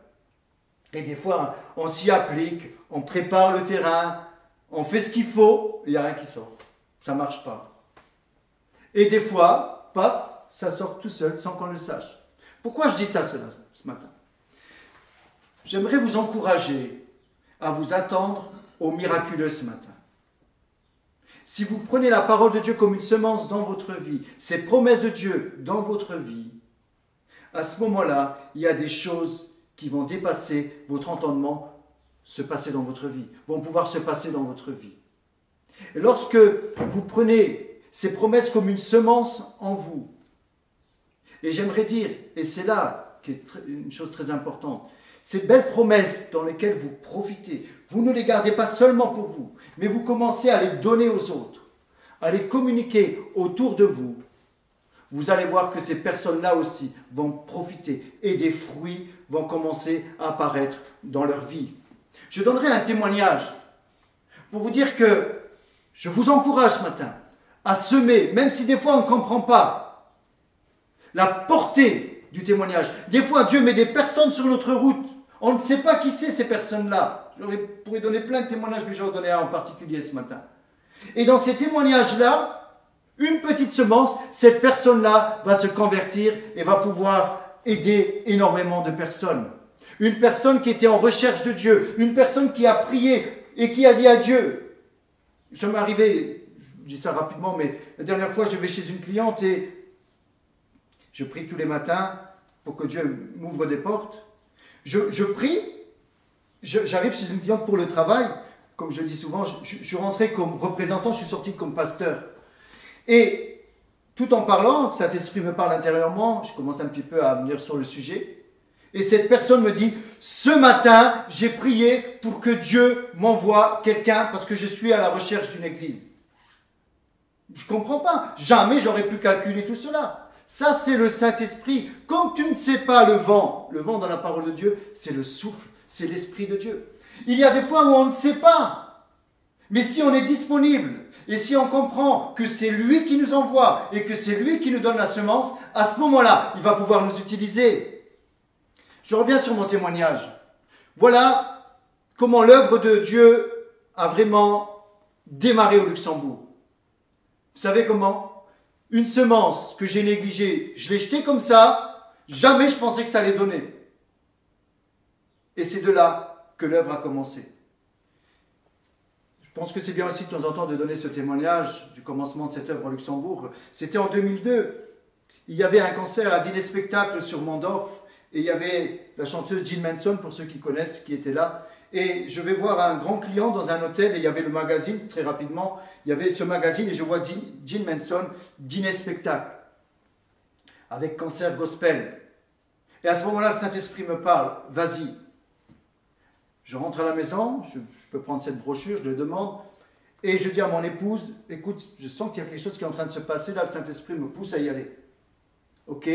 Et des fois, on s'y applique, on prépare le terrain, on fait ce qu'il faut, il n'y a rien qui sort. Ça ne marche pas. Et des fois, paf, ça sort tout seul sans qu'on le sache. Pourquoi je dis ça ce matin? J'aimerais vous encourager à vous attendre au miraculeux ce matin. Si vous prenez la parole de Dieu comme une semence dans votre vie, ces promesses de Dieu dans votre vie, à ce moment-là, il y a des choses qui vont dépasser votre entendement, se passer dans votre vie, vont pouvoir se passer dans votre vie. Et lorsque vous prenez ces promesses comme une semence en vous, et j'aimerais dire, et c'est là qu'est une chose très importante, ces belles promesses dans lesquelles vous profitez, vous ne les gardez pas seulement pour vous, mais vous commencez à les donner aux autres, à les communiquer autour de vous. Vous allez voir que ces personnes-là aussi vont profiter et des fruits vont commencer à apparaître dans leur vie. Je donnerai un témoignage pour vous dire que je vous encourage ce matin à semer, même si des fois on ne comprend pas la portée du témoignage. Des fois, Dieu met des personnes sur notre route. On ne sait pas qui c'est ces personnes-là. Je pourrais donner plein de témoignages, mais je vais en donner un en particulier ce matin. Et dans ces témoignages-là, une petite semence, cette personne-là va se convertir et va pouvoir aider énormément de personnes. Une personne qui était en recherche de Dieu, une personne qui a prié et qui a dit à Dieu. Ça m'est arrivé, je dis ça rapidement, mais la dernière fois, je vais chez une cliente et je prie tous les matins pour que Dieu m'ouvre des portes. Je prie, j'arrive chez une cliente pour le travail, comme je dis souvent, je suis rentré comme représentant, je suis sorti comme pasteur. Et tout en parlant, Saint-Esprit me parle intérieurement, je commence un petit peu à venir sur le sujet. Et cette personne me dit, ce matin, j'ai prié pour que Dieu m'envoie quelqu'un parce que je suis à la recherche d'une église. Je ne comprends pas. Jamais j'aurais pu calculer tout cela. Ça, c'est le Saint-Esprit. Comme tu ne sais pas le vent dans la parole de Dieu, c'est le souffle, c'est l'Esprit de Dieu. Il y a des fois où on ne sait pas. Mais si on est disponible et si on comprend que c'est lui qui nous envoie et que c'est lui qui nous donne la semence, à ce moment-là, il va pouvoir nous utiliser. Je reviens sur mon témoignage. Voilà comment l'œuvre de Dieu a vraiment démarré au Luxembourg. Vous savez comment? Une semence que j'ai négligée, je l'ai jetée comme ça, jamais je pensais que ça allait donner. Et c'est de là que l'œuvre a commencé. Je pense que c'est bien aussi de temps en temps de donner ce témoignage du commencement de cette œuvre au Luxembourg. C'était en 2002. Il y avait un concert à Dîner Spectacle sur Mondorf. Et il y avait la chanteuse Jill Manson, pour ceux qui connaissent, qui était là. Et je vais voir un grand client dans un hôtel, et il y avait le magazine, très rapidement. Il y avait ce magazine, et je vois Jill Manson, Dîner Spectacle, avec concert gospel. Et à ce moment-là, le Saint-Esprit me parle, vas-y. Je rentre à la maison, je peux prendre cette brochure, je le demande, et je dis à mon épouse, écoute, je sens qu'il y a quelque chose qui est en train de se passer, là, le Saint-Esprit me pousse à y aller. Ok,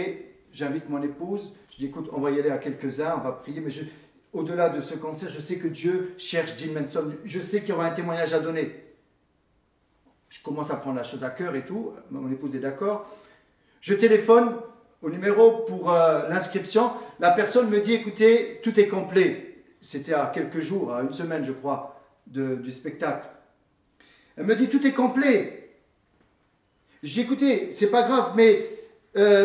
j'invite mon épouse, je dis écoute, on va y aller à quelques-uns, on va prier, mais au-delà de ce concert, je sais que Dieu cherche Jill Manson, je sais qu'il y aura un témoignage à donner. Je commence à prendre la chose à cœur et tout, mon épouse est d'accord. Je téléphone au numéro pour l'inscription, la personne me dit écoutez, tout est complet. C'était à quelques jours, à une semaine je crois, du spectacle. Elle me dit tout est complet. Je dis écoutez, c'est pas grave, mais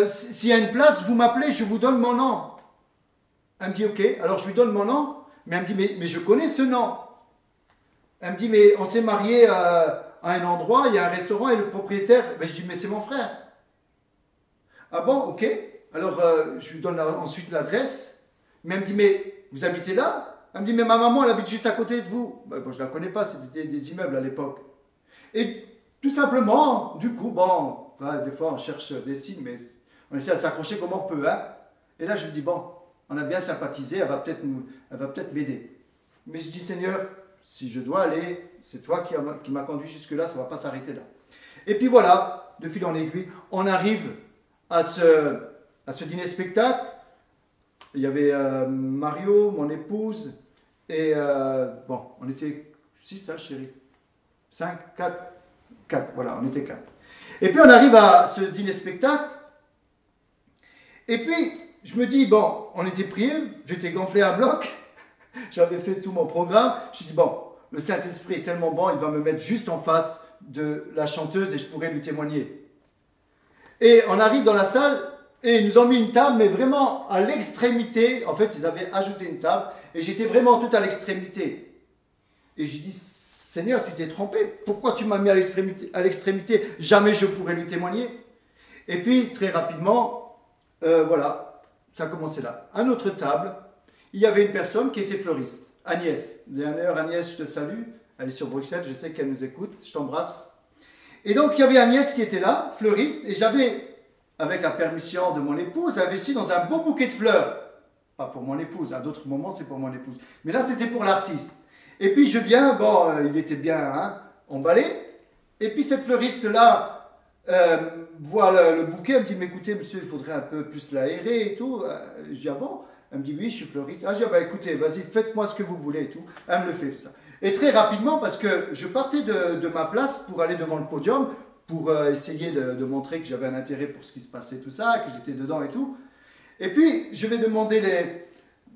s'il y a une place, vous m'appelez, je vous donne mon nom. Elle me dit, ok, alors je lui donne mon nom, mais elle me dit, mais je connais ce nom. Elle me dit, mais on s'est mariés à un endroit, il y a un restaurant et le propriétaire, ben, je dis, mais c'est mon frère. Ah bon, ok. Alors je lui donne ensuite l'adresse, mais elle me dit, mais vous habitez là? Elle me dit, mais ma maman, elle habite juste à côté de vous. Ben, bon, je ne la connais pas, c'était des immeubles à l'époque. Et tout simplement, du coup, bon, des fois, on cherche des signes, mais on essaie de s'accrocher comme on peut. Hein. Et là, je me dis, bon, on a bien sympathisé, elle va peut-être m'aider. Mais je dis, Seigneur, si je dois aller, c'est toi qui m'as conduit jusque-là, ça ne va pas s'arrêter là. Et puis voilà, de fil en aiguille, on arrive à ce dîner-spectacle. Il y avait Mario, mon épouse, et bon, on était 6, hein, chérie 5, 4, voilà, on était 4. Et puis on arrive à ce dîner-spectacle, et puis je me dis, bon, on était priés, j'étais gonflé à bloc, j'avais fait tout mon programme, je me dis, bon, le Saint-Esprit est tellement bon, il va me mettre juste en face de la chanteuse et je pourrai lui témoigner. Et on arrive dans la salle, et ils nous ont mis une table, mais vraiment à l'extrémité. En fait, ils avaient ajouté une table, et j'étais vraiment tout à l'extrémité. Et j'ai dit, Seigneur, tu t'es trompé. Pourquoi tu m'as mis à l'extrémité? Jamais je pourrais lui témoigner. Et puis, très rapidement, voilà, ça a commencé là. À notre table, il y avait une personne qui était fleuriste, Agnès. D'ailleurs, Agnès, je te salue. Elle est sur Bruxelles, je sais qu'elle nous écoute. Je t'embrasse. Et donc, il y avait Agnès qui était là, fleuriste, et j'avais, avec la permission de mon épouse, investi dans un beau bouquet de fleurs. Pas pour mon épouse, à d'autres moments c'est pour mon épouse. Mais là c'était pour l'artiste. Et puis je viens, bon, il était bien hein, emballé. Et puis cette fleuriste-là voit le bouquet, elle me dit, mais écoutez monsieur, il faudrait un peu plus l'aérer et tout. Je dis, ah bon? Elle me dit, oui, je suis fleuriste. Ah, je dis, bah écoutez, vas-y, faites-moi ce que vous voulez et tout. Elle me le fait, tout ça. Et très rapidement, parce que je partais de ma place pour aller devant le podium, pour essayer de montrer que j'avais un intérêt pour ce qui se passait, tout ça, que j'étais dedans et tout. Et puis, je vais demander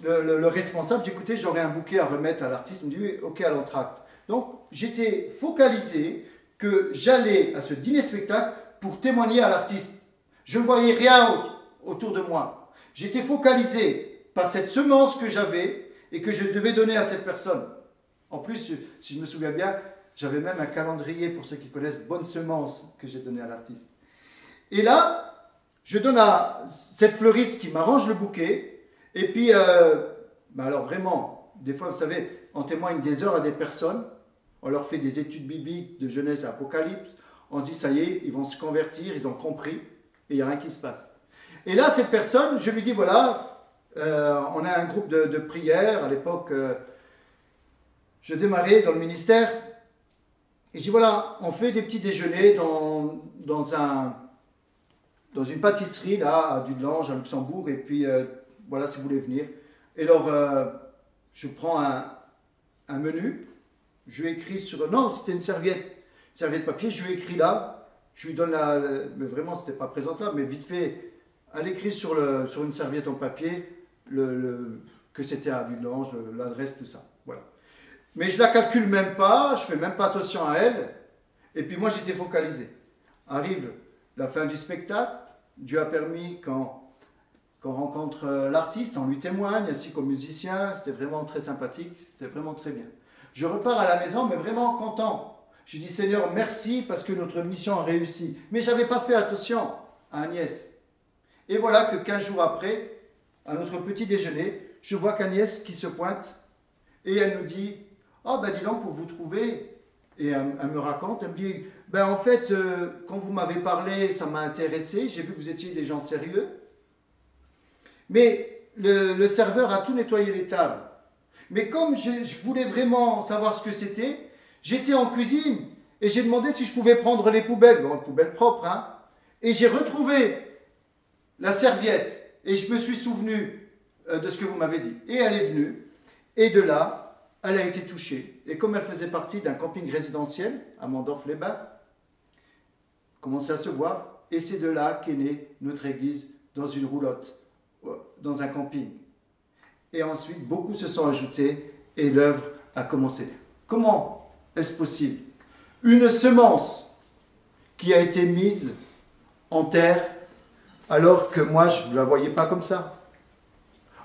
le responsable, j'ai dit, écoutez, j'aurais un bouquet à remettre à l'artiste. Il me dit, oui, ok, à l'entracte. Donc, j'étais focalisé que j'allais à ce dîner-spectacle pour témoigner à l'artiste. Je ne voyais rien autour de moi. J'étais focalisé par cette semence que j'avais et que je devais donner à cette personne. En plus, si je me souviens bien, j'avais même un calendrier, pour ceux qui connaissent, bonne semence, que j'ai donné à l'artiste. Et là, je donne à cette fleuriste qui m'arrange le bouquet. Et puis, alors vraiment, des fois, vous savez, on témoigne des heures à des personnes. On leur fait des études bibliques de Genèse à Apocalypse. On se dit, ça y est, ils vont se convertir, ils ont compris. Et il n'y a rien qui se passe. Et là, cette personne, je lui dis, voilà, on a un groupe de prière. À l'époque, je démarrais dans le ministère. Et je dis, voilà, on fait des petits déjeuners dans une pâtisserie, là, à Dudelange, à Luxembourg. Et puis, voilà, si vous voulez venir. Et alors, je prends un menu. Je lui écris sur... Non, c'était une serviette papier. Je lui écris là. Je lui donne mais vraiment, ce n'était pas présentable, mais vite fait, elle écrit sur une serviette en papier que c'était à Dudelange, l'adresse, tout ça. Voilà. Mais je ne la calcule même pas, je ne fais même pas attention à elle. Et puis moi, j'étais focalisé. Arrive la fin du spectacle. Dieu a permis qu'on rencontre l'artiste, on lui témoigne, ainsi qu'au musicien. C'était vraiment très sympathique, c'était vraiment très bien. Je repars à la maison, mais vraiment content. Je dis, Seigneur, merci parce que notre mission a réussi. Mais je n'avais pas fait attention à Agnès. Et voilà que 15 jours après, à notre petit déjeuner, je vois qu'Agnès qui se pointe et elle nous dit, oh ben dis donc, pour vous trouver, et elle me raconte, elle me dit, ben en fait, quand vous m'avez parlé, ça m'a intéressé, j'ai vu que vous étiez des gens sérieux, mais le serveur a tout nettoyé les tables. Mais comme je voulais vraiment savoir ce que c'était, j'étais en cuisine et j'ai demandé si je pouvais prendre les poubelles, bon, les poubelles propres, hein, et j'ai retrouvé la serviette et je me suis souvenu de ce que vous m'avez dit. Et elle est venue, et de là, elle a été touchée. Et comme elle faisait partie d'un camping résidentiel à Mondorf-les-Bains, commençait à se voir, et c'est de là qu'est née notre église dans une roulotte, dans un camping. Et ensuite, beaucoup se sont ajoutés et l'œuvre a commencé. Comment est-ce possible? Une semence qui a été mise en terre alors que moi, je ne la voyais pas comme ça.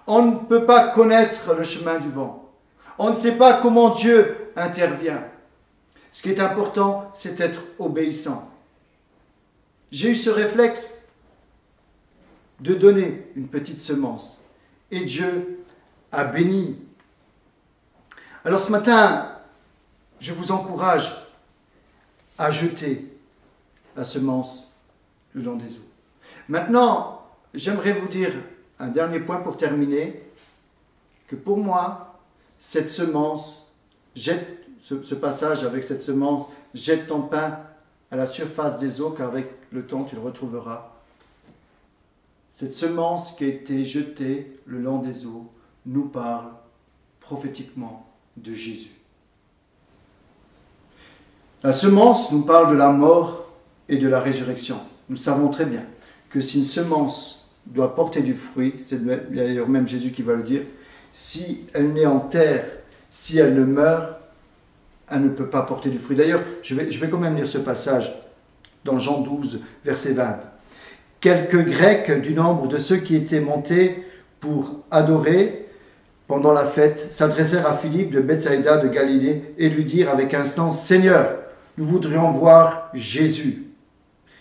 On ne peut pas connaître le chemin du vent. On ne sait pas comment Dieu intervient. Ce qui est important, c'est d'être obéissant. J'ai eu ce réflexe de donner une petite semence. Et Dieu a béni. Alors ce matin, je vous encourage à jeter la semence le long des eaux. Maintenant, j'aimerais vous dire un dernier point pour terminer, que pour moi, cette semence, ce passage avec cette semence, jette ton pain à la surface des eaux, car avec le temps tu le retrouveras. Cette semence qui a été jetée le long des eaux nous parle prophétiquement de Jésus. La semence nous parle de la mort et de la résurrection. Nous savons très bien que si une semence doit porter du fruit, c'est d'ailleurs même Jésus qui va le dire, si elle naît en terre, si elle ne meurt, elle ne peut pas porter du fruit. D'ailleurs, je vais quand même lire ce passage dans Jean 12, verset 20. Quelques Grecs du nombre de ceux qui étaient montés pour adorer pendant la fête s'adressèrent à Philippe de Bethsaïda de Galilée et lui dirent avec instance, « Seigneur, nous voudrions voir Jésus. »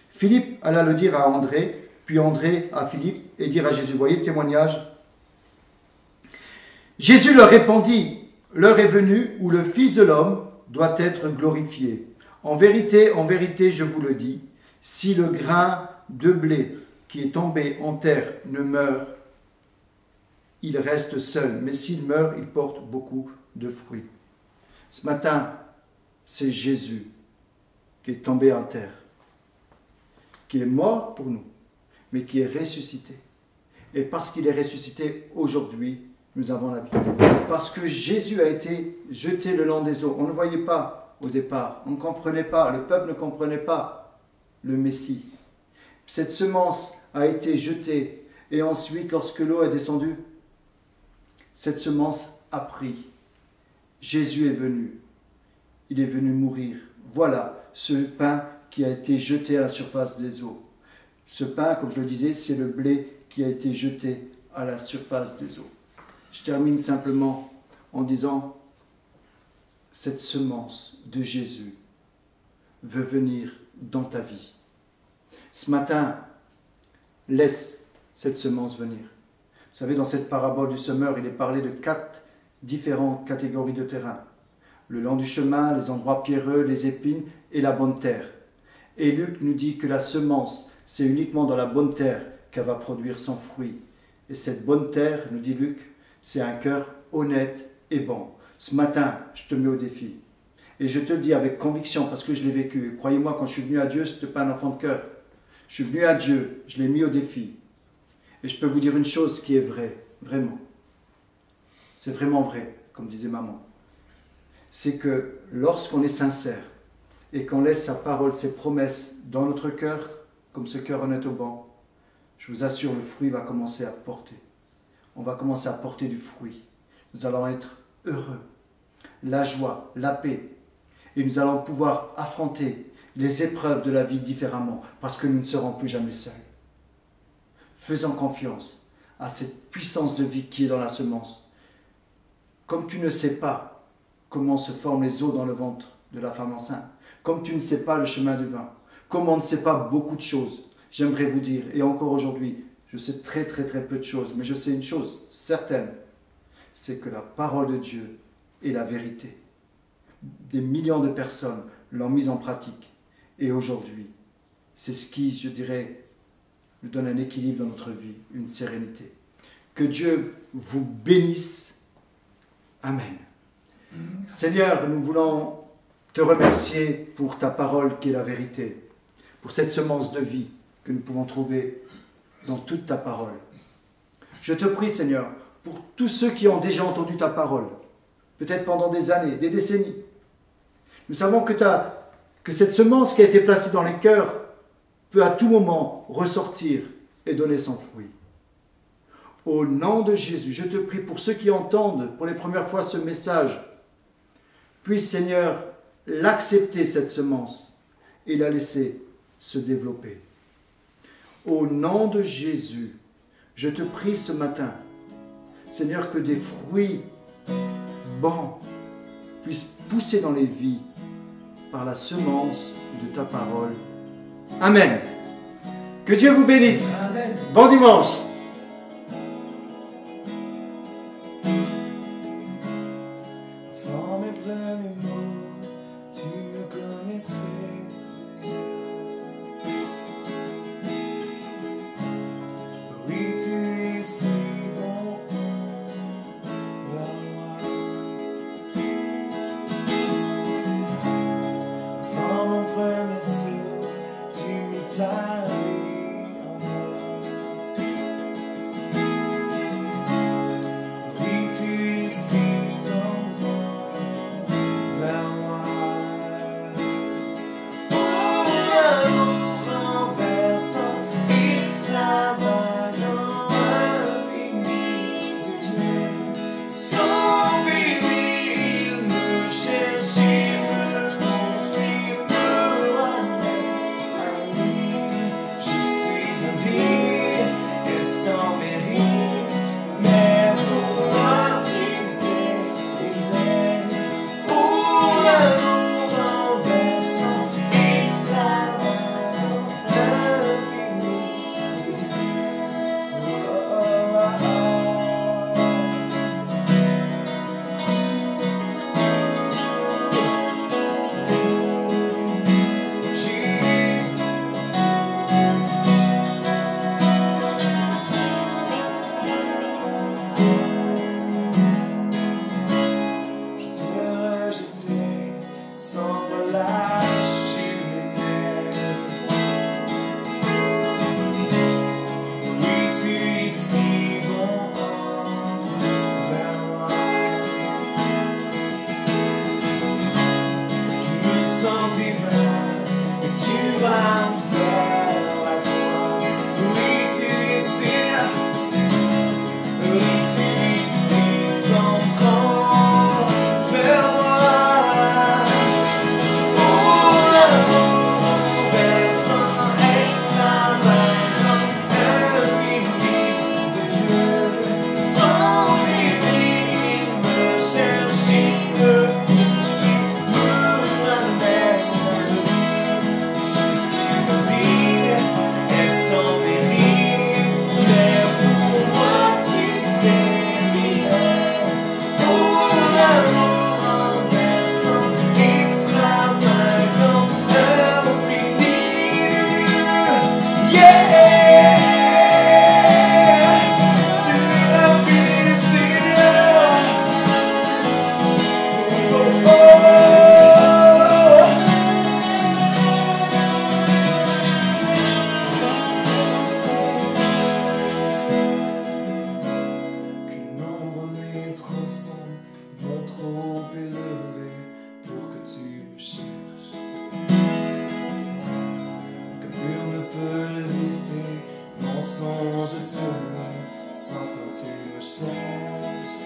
Philippe alla le dire à André, puis André à Philippe et dire à Jésus, voyez le témoignage. Jésus leur répondit, « L'heure est venue où le Fils de l'homme doit être glorifié. En vérité, je vous le dis, si le grain de blé qui est tombé en terre ne meurt, il reste seul, mais s'il meurt, il porte beaucoup de fruits. » Ce matin, c'est Jésus qui est tombé en terre, qui est mort pour nous, mais qui est ressuscité. Et parce qu'il est ressuscité, aujourd'hui, nous avons la vie. Parce que Jésus a été jeté le long des eaux. On ne voyait pas au départ, on ne comprenait pas, le peuple ne comprenait pas le Messie. Cette semence a été jetée, et ensuite, lorsque l'eau est descendue, cette semence a pris. Jésus est venu. Il est venu mourir. Voilà ce pain qui a été jeté à la surface des eaux. Ce pain, comme je le disais, c'est le blé qui a été jeté à la surface des eaux. Je termine simplement en disant, cette semence de Jésus veut venir dans ta vie. Ce matin, laisse cette semence venir. Vous savez, dans cette parabole du semeur, il est parlé de 4 différentes catégories de terrain. Le long du chemin, les endroits pierreux, les épines et la bonne terre. Et Luc nous dit que la semence, c'est uniquement dans la bonne terre qu'elle va produire son fruit. Et cette bonne terre, nous dit Luc, c'est un cœur honnête et bon. Ce matin, je te mets au défi. Et je te le dis avec conviction parce que je l'ai vécu. Croyez-moi, quand je suis venu à Dieu, ce n'était pas un enfant de cœur. Je suis venu à Dieu, je l'ai mis au défi. Et je peux vous dire une chose qui est vraie, vraiment. C'est vraiment vrai, comme disait maman. C'est que lorsqu'on est sincère et qu'on laisse sa parole, ses promesses dans notre cœur, comme ce cœur honnête au banc, je vous assure, le fruit va commencer à porter. On va commencer à porter du fruit. Nous allons être heureux, la joie, la paix. Et nous allons pouvoir affronter les épreuves de la vie différemment, parce que nous ne serons plus jamais seuls. Faisons confiance à cette puissance de vie qui est dans la semence. Comme tu ne sais pas comment se forment les os dans le ventre de la femme enceinte, comme tu ne sais pas le chemin du vin, comme on ne sait pas beaucoup de choses, j'aimerais vous dire, et encore aujourd'hui, je sais très peu de choses, mais je sais une chose certaine, c'est que la parole de Dieu est la vérité. Des millions de personnes l'ont mise en pratique, et aujourd'hui, c'est ce qui, je dirais, nous donne un équilibre dans notre vie, une sérénité. Que Dieu vous bénisse. Amen. Seigneur, nous voulons te remercier pour ta parole qui est la vérité, pour cette semence de vie que nous pouvons trouver dans toute ta parole. Je te prie, Seigneur, pour tous ceux qui ont déjà entendu ta parole, peut-être pendant des années, des décennies. Nous savons que cette semence qui a été placée dans les cœurs peut à tout moment ressortir et donner son fruit. Au nom de Jésus, je te prie pour ceux qui entendent pour les premières fois ce message, puisse, Seigneur, l'accepter, cette semence, et la laisser se développer. Au nom de Jésus, je te prie ce matin, Seigneur, que des fruits bons puissent pousser dans les vies par la semence de ta parole. Amen. Que Dieu vous bénisse. Amen. Bon dimanche. Forme et premiers mots, tu me connaissais. Oui, tu es si bon, vers moi. sans fin tu me cherches.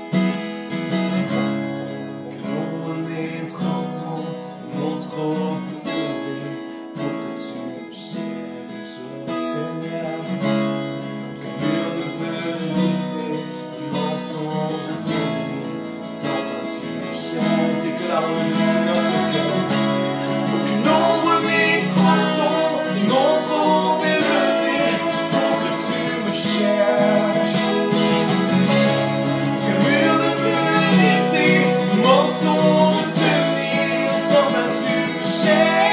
Que l'on est ensemble, mon trop élevé pour que tu me cherches, oh Seigneur. Aucun mur ne peut résister, mensonge de tes nuits, sans fin tu me cherches. Déclare-le de notre cœur. Aucune ombre n'est trop sombre, non trop élevée pour que tu me cherches. Aucun mur ne peut résister, mensonge de tes nuits, sans fin tu me cherches.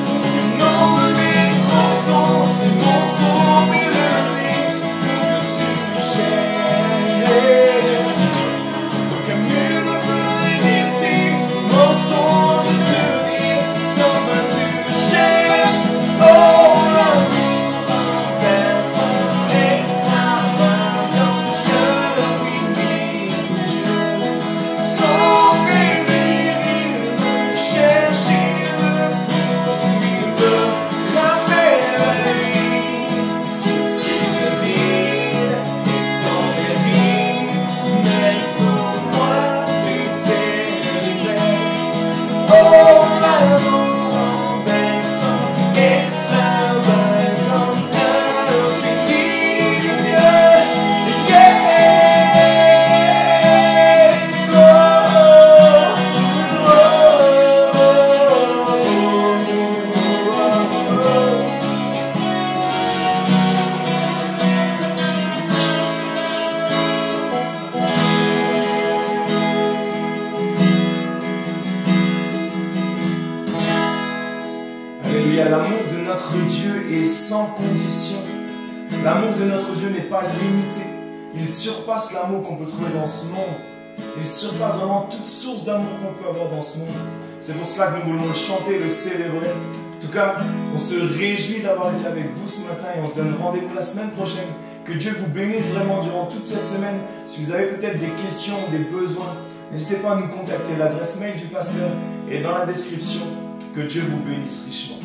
Aucune ombre n'est trop sombre, non trop élevée pour que tu me cherches. Aucun mur ne peut résister, mensonge de te dire, sans fin tu me cherches. Oh, l'amour inversant, extravagant, de l'infini de Dieu. Sans venir, il me cherche, il me pousse, il me rappelle à lui. Je suis un vide et sans mérite, mais pour moi tu t'es livré. Oh, l'amour envahissant, extravagant, l'infini de Dieu. Yeah. Alléluia, l'amour de notre Dieu est sans condition. L'amour de notre Dieu n'est pas limité. Il surpasse l'amour qu'on peut trouver dans ce monde. Il surpasse vraiment toute source d'amour qu'on peut avoir dans ce monde. C'est pour cela que nous voulons le chanter, le célébrer. En tout cas, on se réjouit d'avoir été avec vous ce matin et on se donne rendez-vous la semaine prochaine. Que Dieu vous bénisse vraiment durant toute cette semaine. Si vous avez peut-être des questions, des besoins, n'hésitez pas à nous contacter. L'adresse mail du pasteur est dans la description. Que Dieu vous bénisse richement.